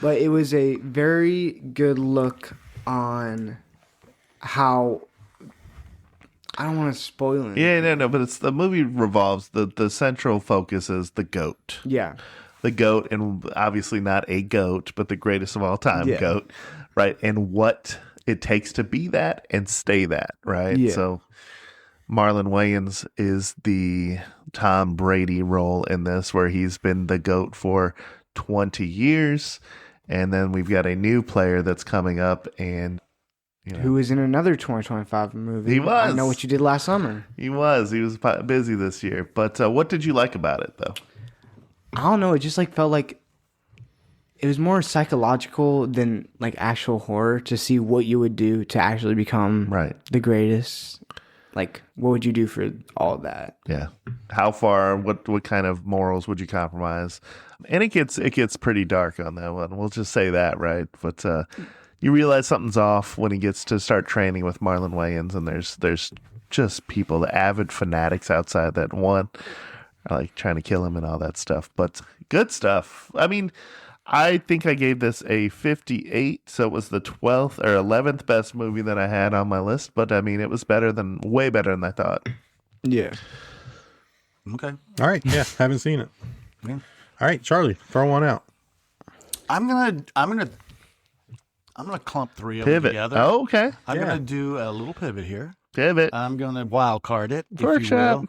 But it was a very good look on how, I don't want to spoil it. Yeah, no, but the movie revolves, the central focus is the goat. Yeah. The goat, and obviously not a goat, but the greatest of all time goat, right? And what it takes to be that and stay that, right? Yeah. So Marlon Wayans is the Tom Brady role in this, where he's been the GOAT for 20 years. And then we've got a new player that's coming up, and who is in another 2025 movie. He was. I Know What You Did Last Summer. He was busy this year. But what did you like about it, though? I don't know. It just felt like it was more psychological than actual horror, to see what you would do to actually become the greatest. What would you do for all of that? Yeah. How far? What kind of morals would you compromise? And it gets pretty dark on that one. We'll just say that, right? But you realize something's off when he gets to start training with Marlon Wayans, and there's just people, the avid fanatics outside that one, are trying to kill him and all that stuff. But good stuff. I mean, I think I gave this a 58, so it was the 12th or 11th best movie that I had on my list. But I mean, it was way better than I thought. Yeah. Okay. All right. Yeah, haven't seen it. Yeah. All right, Charlie, throw one out. I'm gonna clump 3 of them together. Oh, okay. I'm gonna do a little pivot here. Pivot. I'm gonna wild card it, if you will.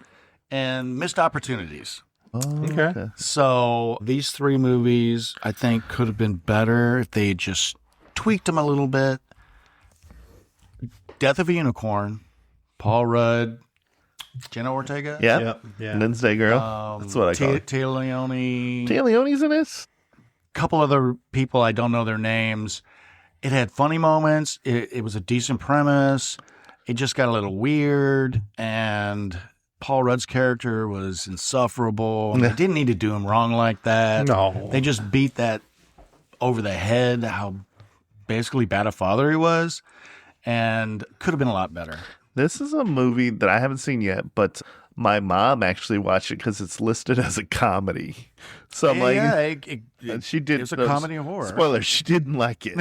And missed opportunities. Okay. So these 3 movies, I think, could have been better if they just tweaked them a little bit. Death of a Unicorn, Paul Rudd, Jenna Ortega. Yeah. Wednesday Girl. That's what I call it. Tia Leone. Tia Leone's in this? Couple other people, I don't know their names. It had funny moments. It was a decent premise. It just got a little weird, and Paul Rudd's character was insufferable. They didn't need to do him wrong like that. No. They just beat that over the head, how basically bad a father he was, and could have been a lot better. This is a movie that I haven't seen yet, but my mom actually watched it because it's listed as a comedy. So I'm she did. It's a comedy of horror. Spoiler: she didn't like it.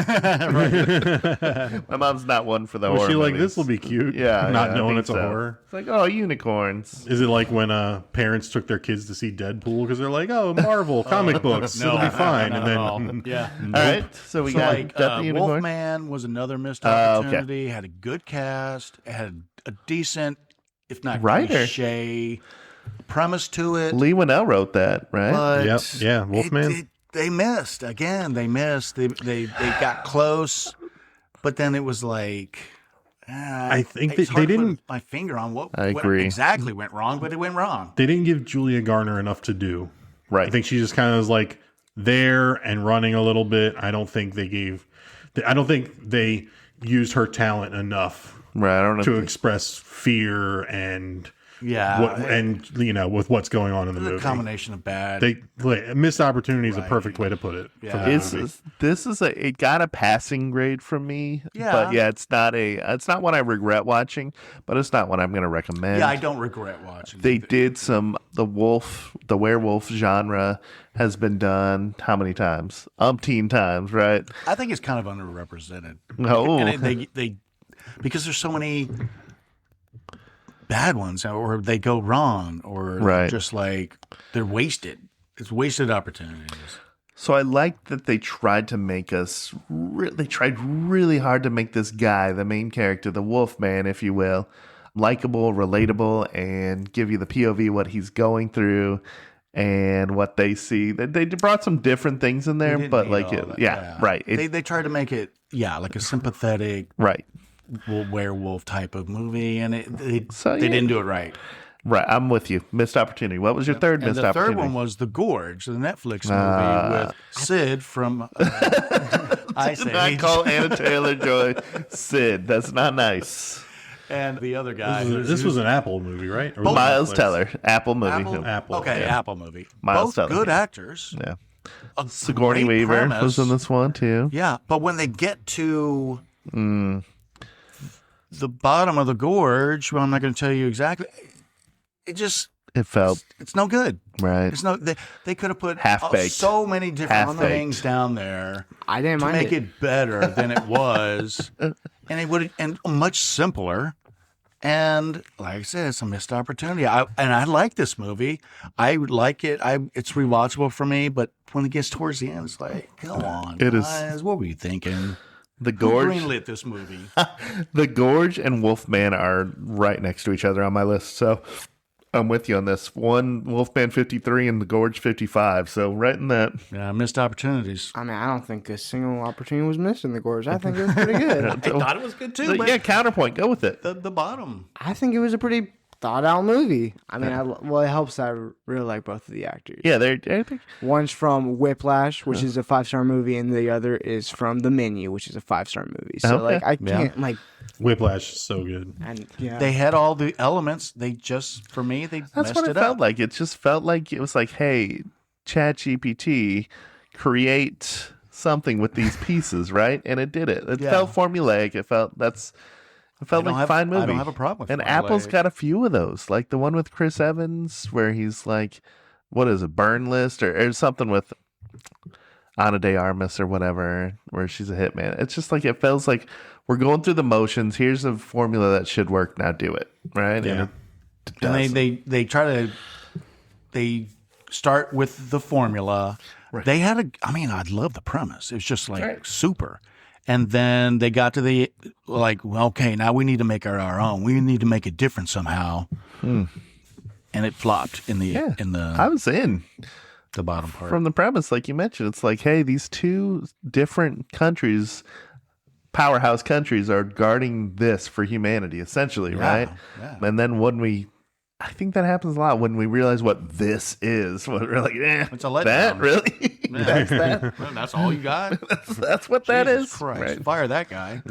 My mom's not one for the horror. Was she like, movies. this will be cute? Yeah, not I knowing think it's a so. horror. It's like, oh, unicorns. Is it like when parents took their kids to see Deadpool because they're like, oh, Marvel comic books, it'll be fine, and then Yeah. All right, so we got like, Death of the Unicorn. Wolfman was another missed opportunity. Okay. Had a good cast. It had a decent, if not Writer. cliche, premise to it. Lee Winnell wrote that, right? But Yep, yeah, Wolfman. they missed again. They missed. They got close, but then it was like. I think it's they hard to didn't. put my finger on what exactly went wrong, but it went wrong. They didn't give Julia Garner enough to do. Right. I think she just kind of was like there and running a little bit. I don't think they used her talent enough. Right. I don't know to express fear and Yeah, with what's going on in the movie. A combination of bad. Missed opportunity is a perfect way to put it. Yeah. This is it got a passing grade from me. Yeah. But yeah, it's not one I regret watching, but it's not one I'm going to recommend. Yeah, I don't regret watching. They did the werewolf genre has been done how many times? Umpteen times, right? I think it's kind of underrepresented. Oh. And they because there's so many bad ones, or they go wrong, or Right. just like they're wasted. It's wasted opportunities. So I like that they tried to make us. They tried really hard to make this guy, the main character, the Wolfman, if you will, likable, relatable, and give you the POV what he's going through and what they see. They brought some different things in there, but like right. They tried to make it like a sympathetic Right. werewolf type of movie, and they So, didn't do it right. Right, I'm with you. Missed opportunity. What was your third missed opportunity? The third one was The Gorge, the Netflix movie with Sid from. I call Anna Taylor-Joy Sid. That's not nice. And the other guy. This was an Apple movie, right? Or Miles Netflix? Teller, Apple movie. Apple. Okay, yeah. Apple movie. Miles Both Teller. good actors. Yeah. A Sigourney great Weaver premise. was in this one too. Yeah, but when they get to the bottom of the gorge, well, I'm not going to tell you exactly. It felt it's no good. right. It's no. They could have put Half-baked. so many different Half-baked. things down there. I didn't to mind make it better than it was, and it would and much simpler. And like I said, it's a missed opportunity. I like this movie. I like it. It's rewatchable for me. But when it gets towards the end, it's like, come on, It is- guys, what were you thinking? The Who Gorge, greenlit this movie? The Gorge, and Wolfman are right next to each other on my list. So I'm with you on this. One Wolfman 53 and The Gorge 55. So right in that. Yeah, missed opportunities. I mean, I don't think a single opportunity was missed in The Gorge. I think it was pretty good. I thought it was good too. So, but yeah, counterpoint. Go with it. the bottom. I think it was a pretty thought out movie. I mean, it helps that I really like both of the actors. Yeah, I think One's from Whiplash, which is a 5-star movie, and the other is from The Menu, which is a 5-star movie. So, Okay. like, I can't, Whiplash is so good. and yeah. They had all the elements. They just, for me, they that's messed what it it felt up. like. It just felt like it was like, hey, ChatGPT, create something with these pieces, right? And it did it. It Yeah. felt formulaic. It felt like a fine movie. I don't have a problem with And formulaic. Apple's got a few of those, like the one with Chris Evans, where he's like, what is it, Burn List or something with Ana de Armas or whatever, where she's a hitman. It's just like it feels like we're going through the motions. Here's a formula that should work. Now do it, right? Yeah. And it And does. they try to start with the formula. Right. They had I love the premise. It was just like super. And then they got to the well, okay, now we need to make our own. We need to make it different somehow. and it flopped in the I was in the bottom part. from the premise, like you mentioned. It's like, hey, these two different countries, powerhouse countries, are guarding this for humanity, essentially, right? Yeah. And then I think that happens a lot when we realize what this is. When we're like, it's a letdown. That really? That's that? Well, that's all you got? That's what that Jesus is? Christ. Right. Fire that guy.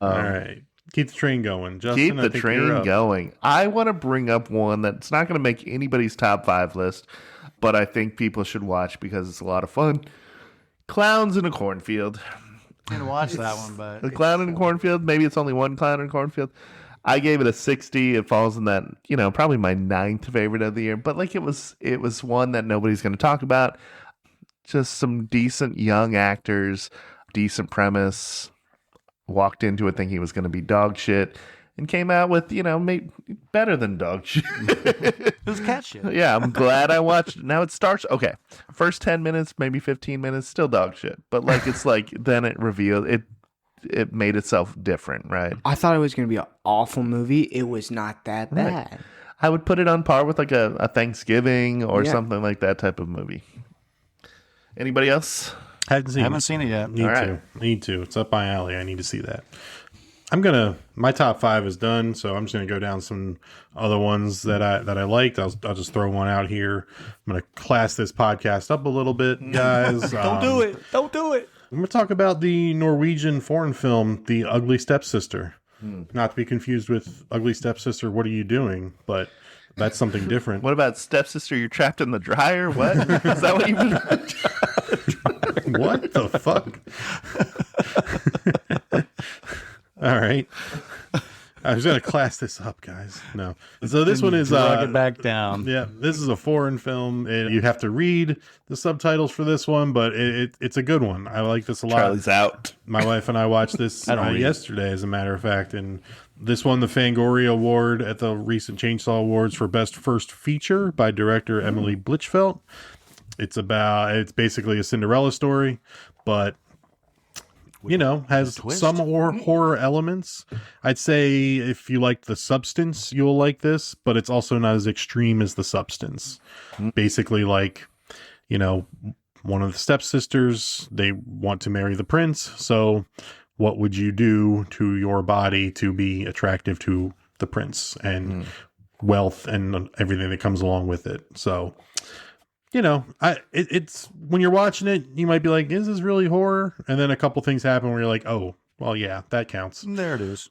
All right. Keep the train going. Justin, Keep the train going. I want to bring up one that's not going to make anybody's top 5 list, but I think people should watch because it's a lot of fun. Clowns in a Cornfield. I didn't watch that one, but A Clown in a Cornfield. Maybe it's only one clown in a cornfield. I gave it a 60. It falls in that, probably my 9th favorite of the year. But like it was one that nobody's going to talk about. Just some decent young actors, decent premise. Walked into it thinking it was going to be dog shit, and came out with maybe better than dog shit. It was cat shit. Yeah, I'm glad I watched it. Now it starts. Okay, first 10 minutes, maybe 15 minutes, still dog shit. But it's like then it revealed it. It made itself different, right? I thought it was going to be an awful movie. It was not that bad. I would put it on par with like a Thanksgiving or something like that type of movie. Anybody else? Haven't seen it yet. Need to. It's up my alley. I need to see that. My top 5 is done, so I'm just gonna go down some other ones that I liked. I'll just throw one out here. I'm gonna class this podcast up a little bit, guys. Don't do it. Don't do it. I'm going to talk about the Norwegian foreign film, The Ugly Stepsister. Not to be confused with Ugly Stepsister, What Are You Doing? But that's something different. What about Stepsister, You're Trapped in the Dryer? What? Is that what you've been... What the fuck? All right. I was going to class this up, guys. No. So this one is... Drag it back down. Yeah, this is a foreign film. You have to read the subtitles for this one, but it's a good one. I like this a lot. Charlie's out. My wife and I watched this yesterday, as a matter of fact, and this won the Gory Award at the recent Chainsaw Awards for Best First Feature by director Emily Blichfeld. It's basically a Cinderella story, but has some horror elements. I'd say if you like the substance, you'll like this, but it's also not as extreme as the substance. Basically, one of the stepsisters, they want to marry the prince. So what would you do to your body to be attractive to the prince, and wealth and everything that comes along with it? So, it's when you're watching it, you might be like, is this really horror? And then a couple things happen where you're like, oh, well, yeah, that counts. There it is.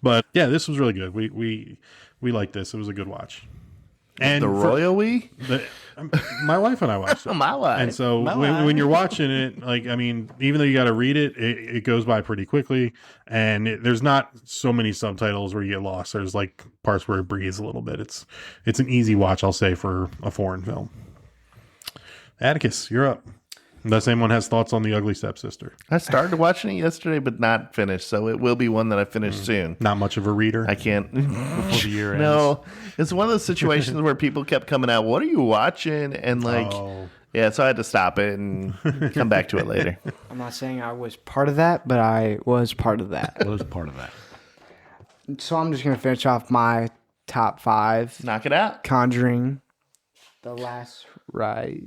But yeah, this was really good. We liked this. It was a good watch. And my wife and I watched it. My wife. And so when you're watching it, even though you got to read it, it goes by pretty quickly. And there's not so many subtitles where you get lost. There's like parts where it breathes a little bit. It's an easy watch, I'll say, for a foreign film. Atticus, you're up. Unless anyone has thoughts on The Ugly Stepsister. I started watching it yesterday, but not finished. So it will be one that I finish soon. Not much of a reader. I can't. Before the year ends. No, it's one of those situations where people kept coming out. What are you watching? And yeah, so I had to stop it and come back to it later. I'm not saying I was part of that, but I was part of that. So I'm just gonna finish off my top 5. Knock it out. Conjuring, The Last Rite.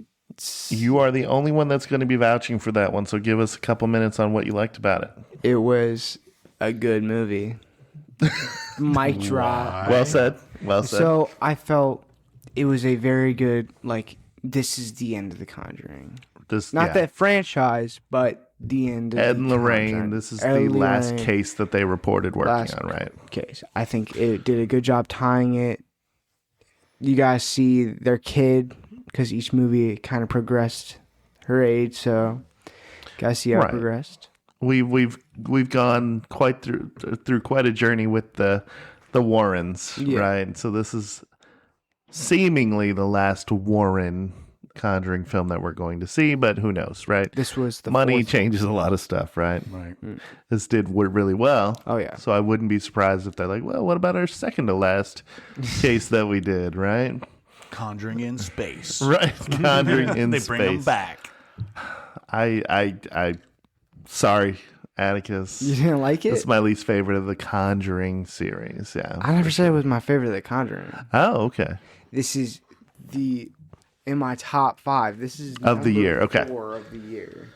You are the only one that's going to be vouching for that one, so give us a couple minutes on what you liked about it. It was a good movie. Mic drop. Well said. So I felt it was a very good, this is the end of The Conjuring. Not that franchise, but the end of Ed and Lorraine, Conjuring. this is the last case that they reported working on, right? Case. I think it did a good job tying it. You guys see their kid, because each movie kind of progressed her age, so guys see how it progressed. We've gone quite through quite a journey with the Warrens, right? So this is seemingly the last Warren Conjuring film that we're going to see, but who knows, right? This was the money changes a lot of stuff, right? Right. This did really well. Oh yeah. So I wouldn't be surprised if they're like, well, what about our second to last case that we did, right? Conjuring in space. Right. Conjuring in space. They bring them back. I sorry. Atticus. You didn't like it? It's my least favorite of the Conjuring series. Yeah. I never said it was my favorite of the Conjuring. Oh, okay. This is in my top 5. This is of the year. Okay. 4 of the year.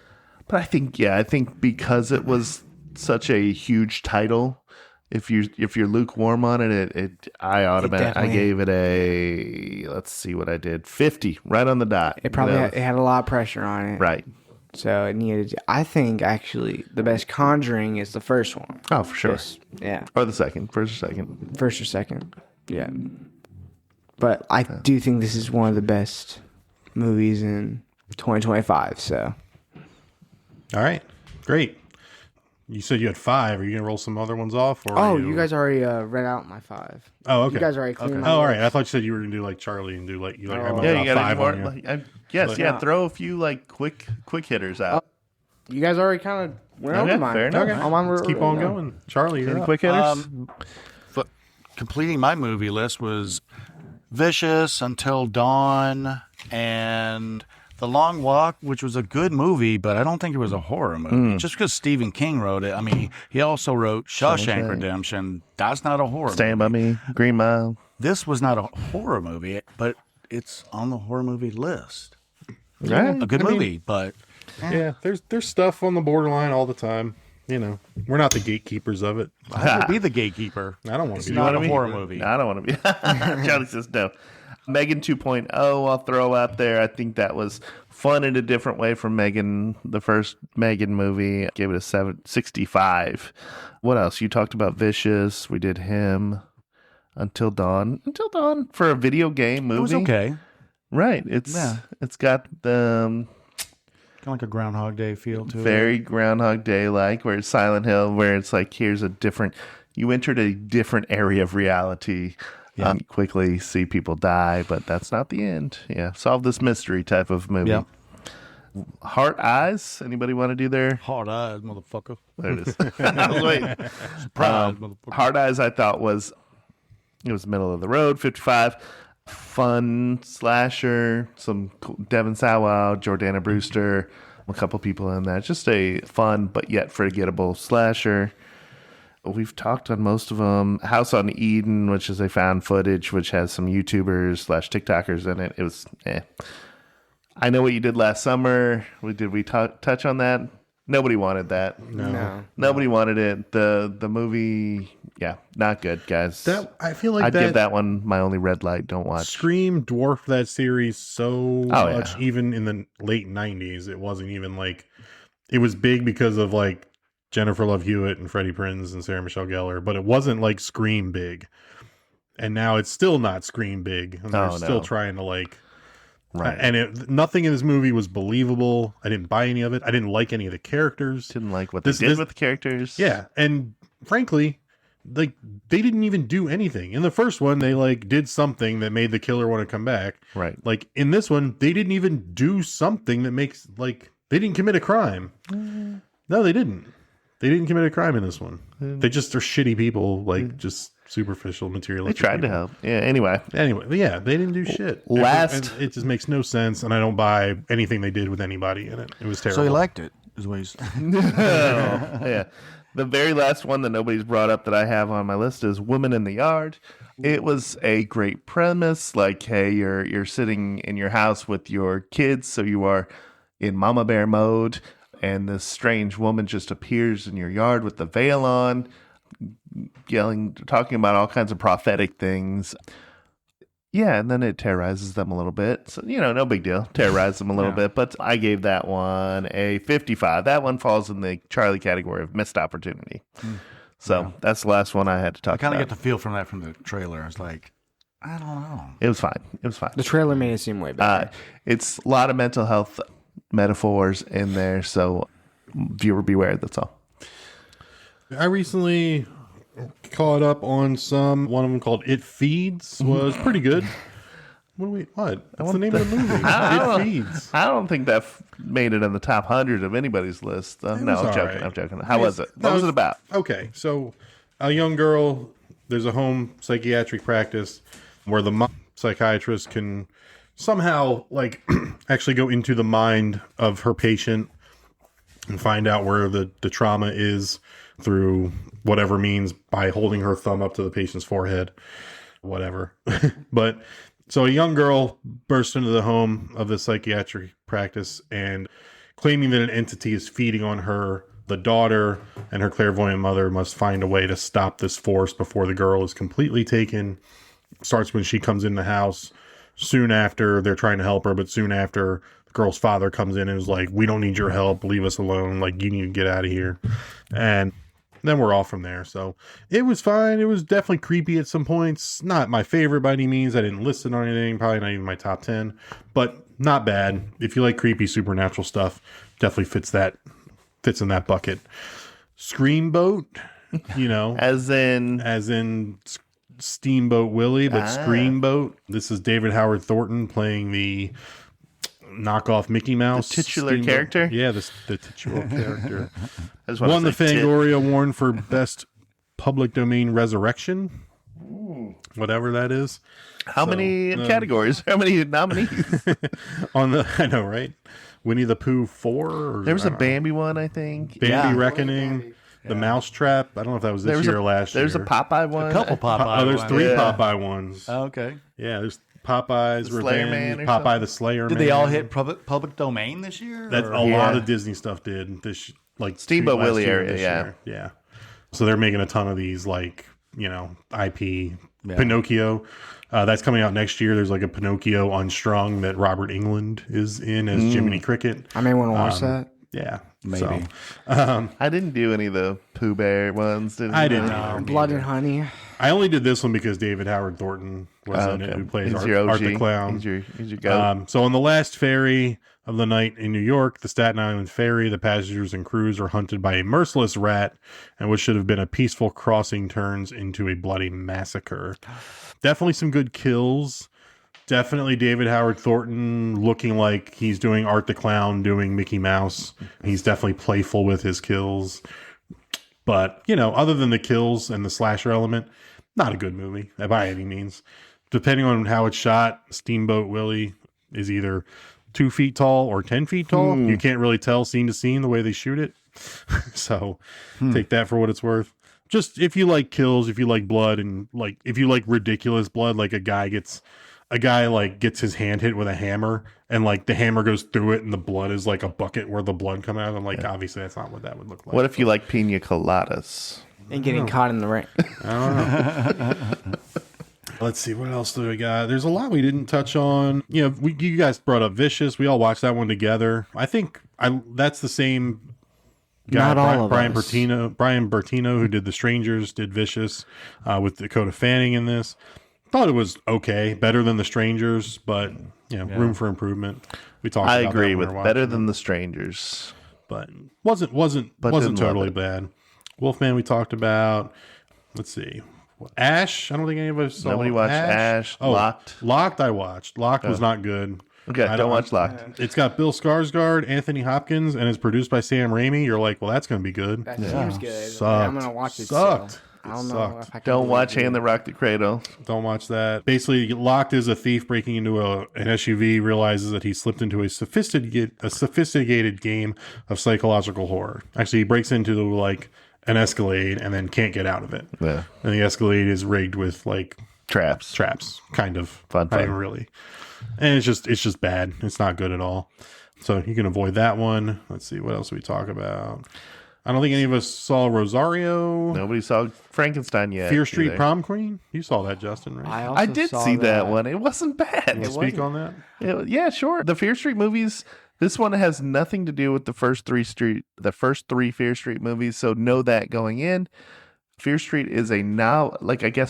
But I think because it was such a huge title, if you're lukewarm on it, I gave it a, let's see what I did, 50 right on the dot. It probably it had a lot of pressure on it. Right. So it needed. I think actually the best Conjuring is the first one. Oh, for sure. Yeah. Or the second, first or second. First or second. Yeah. But I do think this is one of the best movies in 2025. So. All right, great. You said you had 5. Are you gonna roll some other ones off? Or you guys already read out my 5. Oh, okay. You guys already cleaned my all list. right. I thought you said you were gonna do like Charlie and do like you like. Yeah, you got 5 more. on Yes, throw a few like quick hitters out. You guys already kind of went over mine. Fair enough. Okay. Let's keep on going. Charlie, you're Any up. quick hitters? Completing my movie list was Vicious, Until Dawn, and The Long Walk, which was a good movie, but I don't think it was a horror movie. Just because Stephen King wrote it. I mean, he also wrote Shawshank Redemption. That's not a horror Stand movie. By Me, Green Mile. This was not a horror movie, but it's on the horror movie list. Right. A good movie, but... Yeah, there's stuff on the borderline all the time. You know, we're not the gatekeepers of it. I would be the gatekeeper. I don't want to be. Not a horror movie. No, I don't want to be. Johnny says no. Megan 2.0, I'll throw out there. I think that was fun in a different way from Megan, the first Megan movie. I gave it a 765. What else? You talked about Vicious. We did him. Until Dawn. Until Dawn for a video game movie. It was okay. Right. It's got the Kind of like a Groundhog Day feel to it. very Groundhog Day like, where it's Silent Hill, where it's like you entered a different area of reality. Yeah. You quickly see people die, but that's not the end. Yeah, solve this mystery type of movie. Yeah. Heart Eyes. Anybody want to do their? Hard eyes, motherfucker. There it is. I was waiting. Surprise, motherfucker. Hard Eyes, I thought was middle of the road. 55. Fun slasher. Some cool, Devin Sawa, Jordana Brewster, a couple people in that. Just a fun but yet forgettable slasher. We've talked on most of them. House on Eden, which is a found footage, which has some YouTubers/TikTokers in it. It was I Know What You Did Last Summer. Did we touch on that? Nobody wanted that. No. Nobody wanted it. The movie, not good, guys. I feel like I'd give that one my only red light. Don't watch. Scream dwarfed that series so much. Yeah. Even in the late 90s, it wasn't even like it was big because of like Jennifer Love Hewitt and Freddie Prinze and Sarah Michelle Gellar, but it wasn't like Scream big. And now it's still not Scream big, and they're still trying to like. Right. And nothing in this movie was believable. I didn't buy any of it. I didn't like any of the characters. Didn't like what they did with the characters. Yeah, and frankly, like they didn't even do anything. In the first one, they like did something that made the killer want to come back. Right. Like in this one, they didn't even do something that makes like they didn't commit a crime. No, they didn't. They didn't commit a crime in this one. They just are shitty people, like just superficial materialistic. They tried to help. Yeah. Anyway, yeah, they didn't do shit. And it just makes no sense, and I don't buy anything they did with anybody in it. It was terrible. So you liked it, is what he's yeah. The very last one that nobody's brought up that I have on my list is Woman in the Yard. It was a great premise. Like, hey, you're sitting in your house with your kids, so you are in mama bear mode, and this strange woman just appears in your yard with the veil on, yelling, talking about all kinds of prophetic things. Yeah, and then it terrorizes them a little bit. So, no big deal. Terrorize them a little bit. But I gave that one a 55. That one falls in the Charlie category of missed opportunity. So that's the last one I had to talk about. I kind of get the feel from that from the trailer. It's like, I don't know. It was fine. The trailer made it seem way better. It's a lot of mental health metaphors in there. So viewer beware. That's all. I recently caught up on one of them called It Feeds was pretty good. What's the name of the movie? It Feeds. I don't think that made it in the top 100 of anybody's list. No, I'm joking. I'm joking. How was it? What was it about? Okay, so a young girl, there's a home psychiatric practice where the psychiatrist can somehow like actually go into the mind of her patient and find out where the trauma is through whatever means, by holding her thumb up to the patient's forehead, whatever. But so a young girl bursts into the home of the psychiatric practice and claiming that an entity is feeding on her. The daughter and her clairvoyant mother must find a way to stop this force before the girl is completely taken. Starts when she comes in the house. Soon after, they're trying to help her, but soon after, the girl's father comes in and is like, "We don't need your help. Leave us alone. Like, you need to get out of here." And then we're off from there. So it was fine. It was definitely creepy at some points. Not my favorite by any means. I didn't list it on anything. Probably not even my top 10. But not bad. If you like creepy supernatural stuff, definitely fits in that bucket. Screamboat, as in Steamboat Willie, but Screamboat. This is David Howard Thornton playing the knockoff Mickey Mouse. The titular character? Yeah, the titular character. Won the Fangoria Award for Best Public Domain Resurrection. Whatever that is. How many categories? How many nominees? I know, right? Winnie the Pooh 4? There was a Bambi one, I think. Bambi Reckoning. The Mousetrap. I don't know if that was this year or last year. There's a Popeye one. A couple Popeye there's ones. 3 Popeye ones. Oh, okay. Yeah, there's Popeye's The Slayer Revenge, Man or Popeye something? the Slayer Did Man. they all hit public domain this year? That's a lot of Disney stuff did. This Steamboat last Willie year, area, this yeah. year. Yeah. So they're making a ton of these, IP. Pinocchio. That's coming out next year. There's like a Pinocchio Unstrung that Robert Englund is in as Jiminy Cricket. I may want to watch that. Yeah. Maybe. So, I didn't do any of the Pooh Bear ones. I didn't. Blood and Honey. I only did this one because David Howard Thornton was in it, who plays He's Art, your OG. Art the Clown. He's your goat. So on the last ferry of the night in New York, the Staten Island ferry, the passengers and crews are hunted by a merciless rat, and what should have been a peaceful crossing turns into a bloody massacre. Definitely some good kills. Definitely David Howard Thornton looking like he's doing Art the Clown, doing Mickey Mouse. He's definitely playful with his kills. But, other than the kills and the slasher element, not a good movie by any means. Depending on how it's shot, Steamboat Willie is either 2 feet tall or 10 feet tall. You can't really tell scene to scene the way they shoot it. So take that for what it's worth. Just if you like kills, if you like blood, and if you like ridiculous blood, like a guy gets his hand hit with a hammer and the hammer goes through it and the blood is like a bucket where the blood come out. I'm obviously that's not what that would look like. What if you like pina coladas? And getting caught in the rain. I don't know. Let's see, what else do we got? There's a lot we didn't touch on. You guys brought up Vicious. We all watched that one together. I think that's the same guy, Not all of Brian us. Bertino, who did The Strangers, did Vicious with Dakota Fanning in this. Thought it was okay, better than The Strangers, but room for improvement. We talked. I about agree that when with we were better watching than The Strangers, but wasn't didn't totally love it. bad. Wolfman we talked about. Let's see. Ash. I don't think any of us saw. Nobody watched Ash. Locked. Locked. I watched. Locked was not good. Okay, I don't watch Locked. It's got Bill Skarsgård, Anthony Hopkins, and it's produced by Sam Raimi. You're like, well, that's going to be good. That seems good. Sucked. I'm going to watch it. Sucked. So I don't know Sucked. if I can Don't believe watch it. Hand That Rocked the Cradle. Don't watch that. Basically, Locked is a thief breaking into an SUV, realizes that he slipped into a sophisticated game of psychological horror. Actually, he breaks into an Escalade and then can't get out of it. Yeah. And the Escalade is rigged with Traps, kind of. Fun. Not even really. And it's just bad. It's not good at all. So you can avoid that one. Let's see, what else we talk about. I don't think any of us saw Rosario. Nobody saw Frankenstein yet. Fear Street either. Prom Queen. You saw that, Justin, right? I also I did saw see that one. It wasn't bad. Speak on that. Yeah, sure. The Fear Street movies. This one has nothing to do with the first three Fear Street movies. So know that going in. Fear Street is a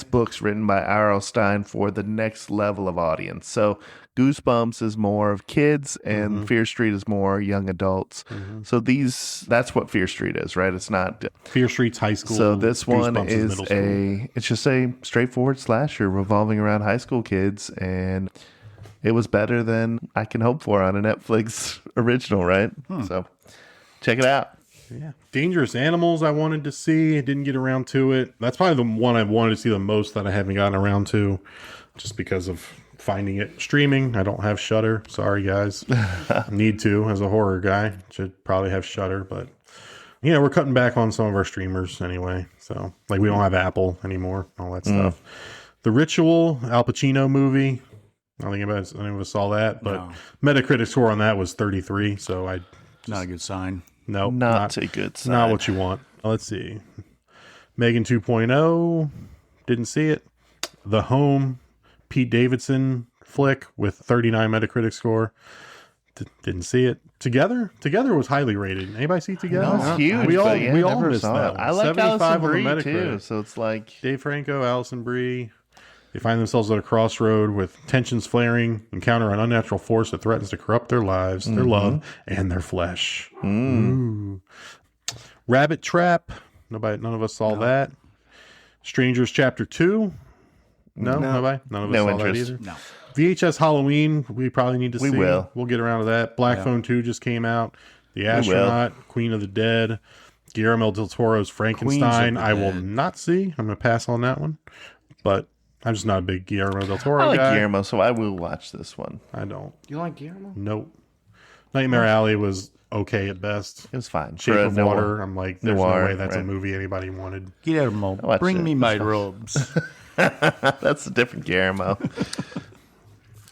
books written by R.L. Stine for the next level of audience. So Goosebumps is more of kids and Fear Street is more young adults. So that's what Fear Street is, right? It's not Fear Street's high school. So this one Goosebumps is middle school. it's just a straightforward slasher revolving around high school kids, and it was better than I can hope for on a Netflix original, right? So check it out. Yeah. Dangerous Animals I wanted to see. I didn't get around to it. That's probably the one I wanted to see the most that I haven't gotten around to, just because of finding it streaming. I don't have Shudder. Sorry, guys. Need to as a horror guy. Should probably have Shudder, but we're cutting back on some of our streamers anyway. So like we don't have Apple anymore, all that stuff. The Ritual, Al Pacino movie. I don't think any of us saw that, but Metacritic score on that was 33. So not a good sign. No, not a good sign. Not what you want. Let's see. Megan 2.0. Didn't see it. The Home, Pete Davidson flick with 39 Metacritic score. Didn't see it. Together was highly rated. Anybody see Together? No, it's huge. We all never missed saw that it. one. I like 75 Alison on the Brie Metacritic. too. So it's like Dave Franco, Alison Brie. They find themselves at a crossroad with tensions flaring, encounter an unnatural force that threatens to corrupt their lives, their love, and their flesh. Rabbit Trap. None of us saw that. Strangers Chapter 2. No, nobody? None of us saw interest. that either? No. VHS Halloween, we probably need to see. We will. We'll get around to that. Black Phone 2 just came out. The Astronaut, Queen of the Dead, Guillermo del Toro's Frankenstein. I will not see. I'm going to pass on that one. But I'm just not a big Guillermo del Toro I like guy. Guillermo, so I will watch this one. I don't. You like Guillermo? Nope. Nightmare Alley was okay at best. It was fine. Shape of Water, I'm like, there's no way that's right. a movie anybody wanted. Guillermo, bring me my robes. That's a different Guillermo.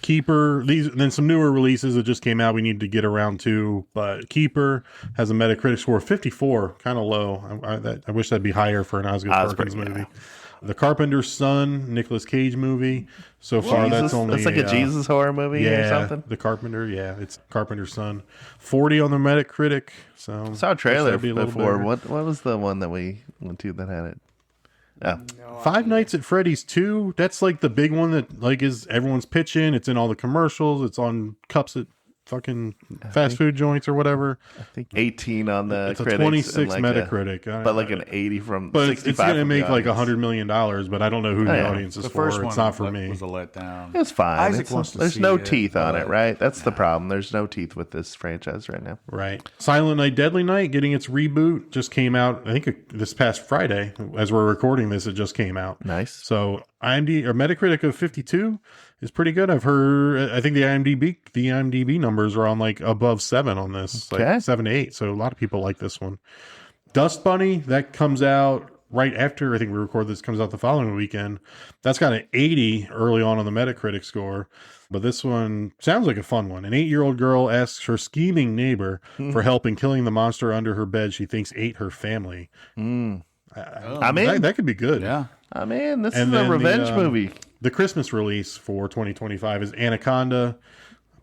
Keeper, then some newer releases that just came out we need to get around to, but Keeper has a Metacritic score of 54, kind of low. I wish that'd be higher for an Osgood Perkins movie. The Carpenter's Son, Nicolas Cage movie. So far, that's like a Jesus horror movie or something? The Carpenter, it's Carpenter's Son. 40 on the Metacritic. So I saw a trailer before. What was the one that we went to that had it? Oh. Five Nights at Freddy's 2. That's like the big one that like is everyone's pitching. It's in all the commercials. It's on cups at fucking fast food joints or whatever. I think 18 on the it's critics. A 26 like Metacritic. But like an 80 from but 65 it's going to from make the like audience. $100 million, but I don't know who the audience is The for. first It's one not for me. was a letdown. It's fine. Isaac wants to There's see no it, teeth on it, but- right? That's the problem. There's no teeth with this franchise right now. Right. Silent Night, Deadly Night getting its reboot just came out. I think this past Friday, as we're recording this, it just came out. Nice. So Metacritic of 52 is pretty good. I think the IMDb numbers are on like above 7 on this, like 7 to 8. So a lot of people like this one. Dust Bunny, that comes out right after I think we record this, comes out the following weekend. That's got an 80 early on the Metacritic score. But this one sounds like a fun one. An 8-year-old girl asks her scheming neighbor for help in killing the monster under her bed she thinks ate her family. I mean, that could be good. Yeah. I mean, this is a revenge movie. The Christmas release for 2025 is Anaconda.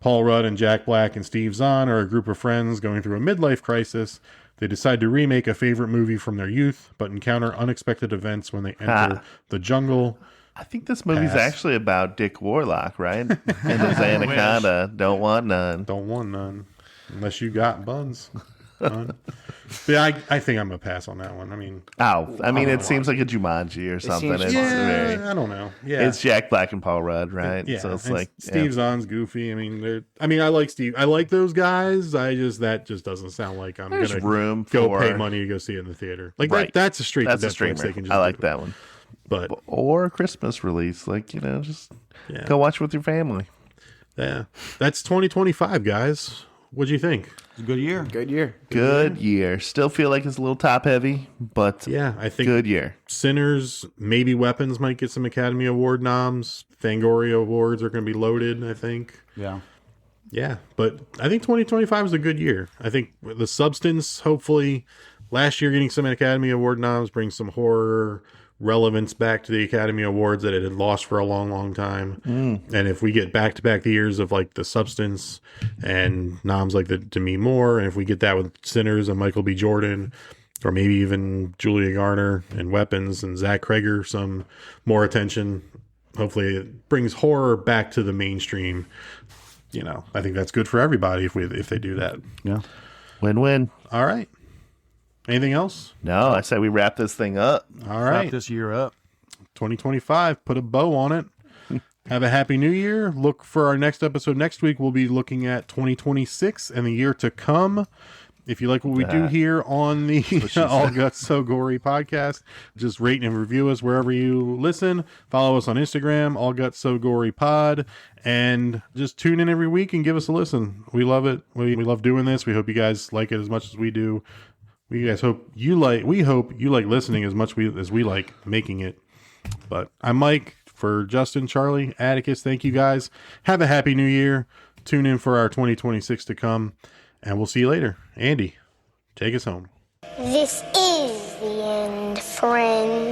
Paul Rudd and Jack Black and Steve Zahn are a group of friends going through a midlife crisis. They decide to remake a favorite movie from their youth, but encounter unexpected events when they enter the jungle. I think this movie's actually about Dick Warlock, right? And there's Anaconda. Don't want none. Don't want none. Unless you got buns. But I think I'm going to pass on that one. I mean, it seems like a Jumanji or something. I don't know. Yeah. It's Jack Black and Paul Rudd, right? Yeah. So it's and like Steve Zahn's goofy. I mean, I like Steve. I like those guys. That just doesn't sound like I'm going to go pay money to go see it in the theater. Like that's a straight. That's to a streamer. They can just I like that one. But or a Christmas release, like just go watch with your family. Yeah, that's 2025, guys. What'd you think? It's a good year. Good year. Still feel like it's a little top heavy, but yeah, I think good year. Sinners, maybe Weapons might get some Academy Award noms. Fangoria Awards are going to be loaded, I think. Yeah, but I think 2025 is a good year. I think The Substance, hopefully, last year getting some Academy Award noms brings some horror relevance back to the Academy Awards that it had lost for a long, long time. And if we get back-to-back years of like The Substance and noms like the Demi Moore, and if we get that with Sinners and Michael B. Jordan, or maybe even Julia Garner and Weapons and Zach Kreger, some more attention, hopefully it brings horror back to the mainstream. I think that's good for everybody if they do that. Yeah. Win-win. All right. Anything else? No, I say we wrap this thing up. All right. Wrap this year up. 2025. Put a bow on it. Have a happy new year. Look for our next episode next week. We'll be looking at 2026 and the year to come. If you like what we do here on the All Guts So Gory podcast, just rate and review us wherever you listen. Follow us on Instagram, All Guts So Gory Pod, and just tune in every week and give us a listen. We love it. We love doing this. We hope you guys like it as much as we do. We hope you like listening as much as we like making it. But I'm Mike. For Justin, Charlie, Atticus, thank you guys. Have a happy new year. Tune in for our 2026 to come, and we'll see you later. Andy, take us home. This is the end, friends.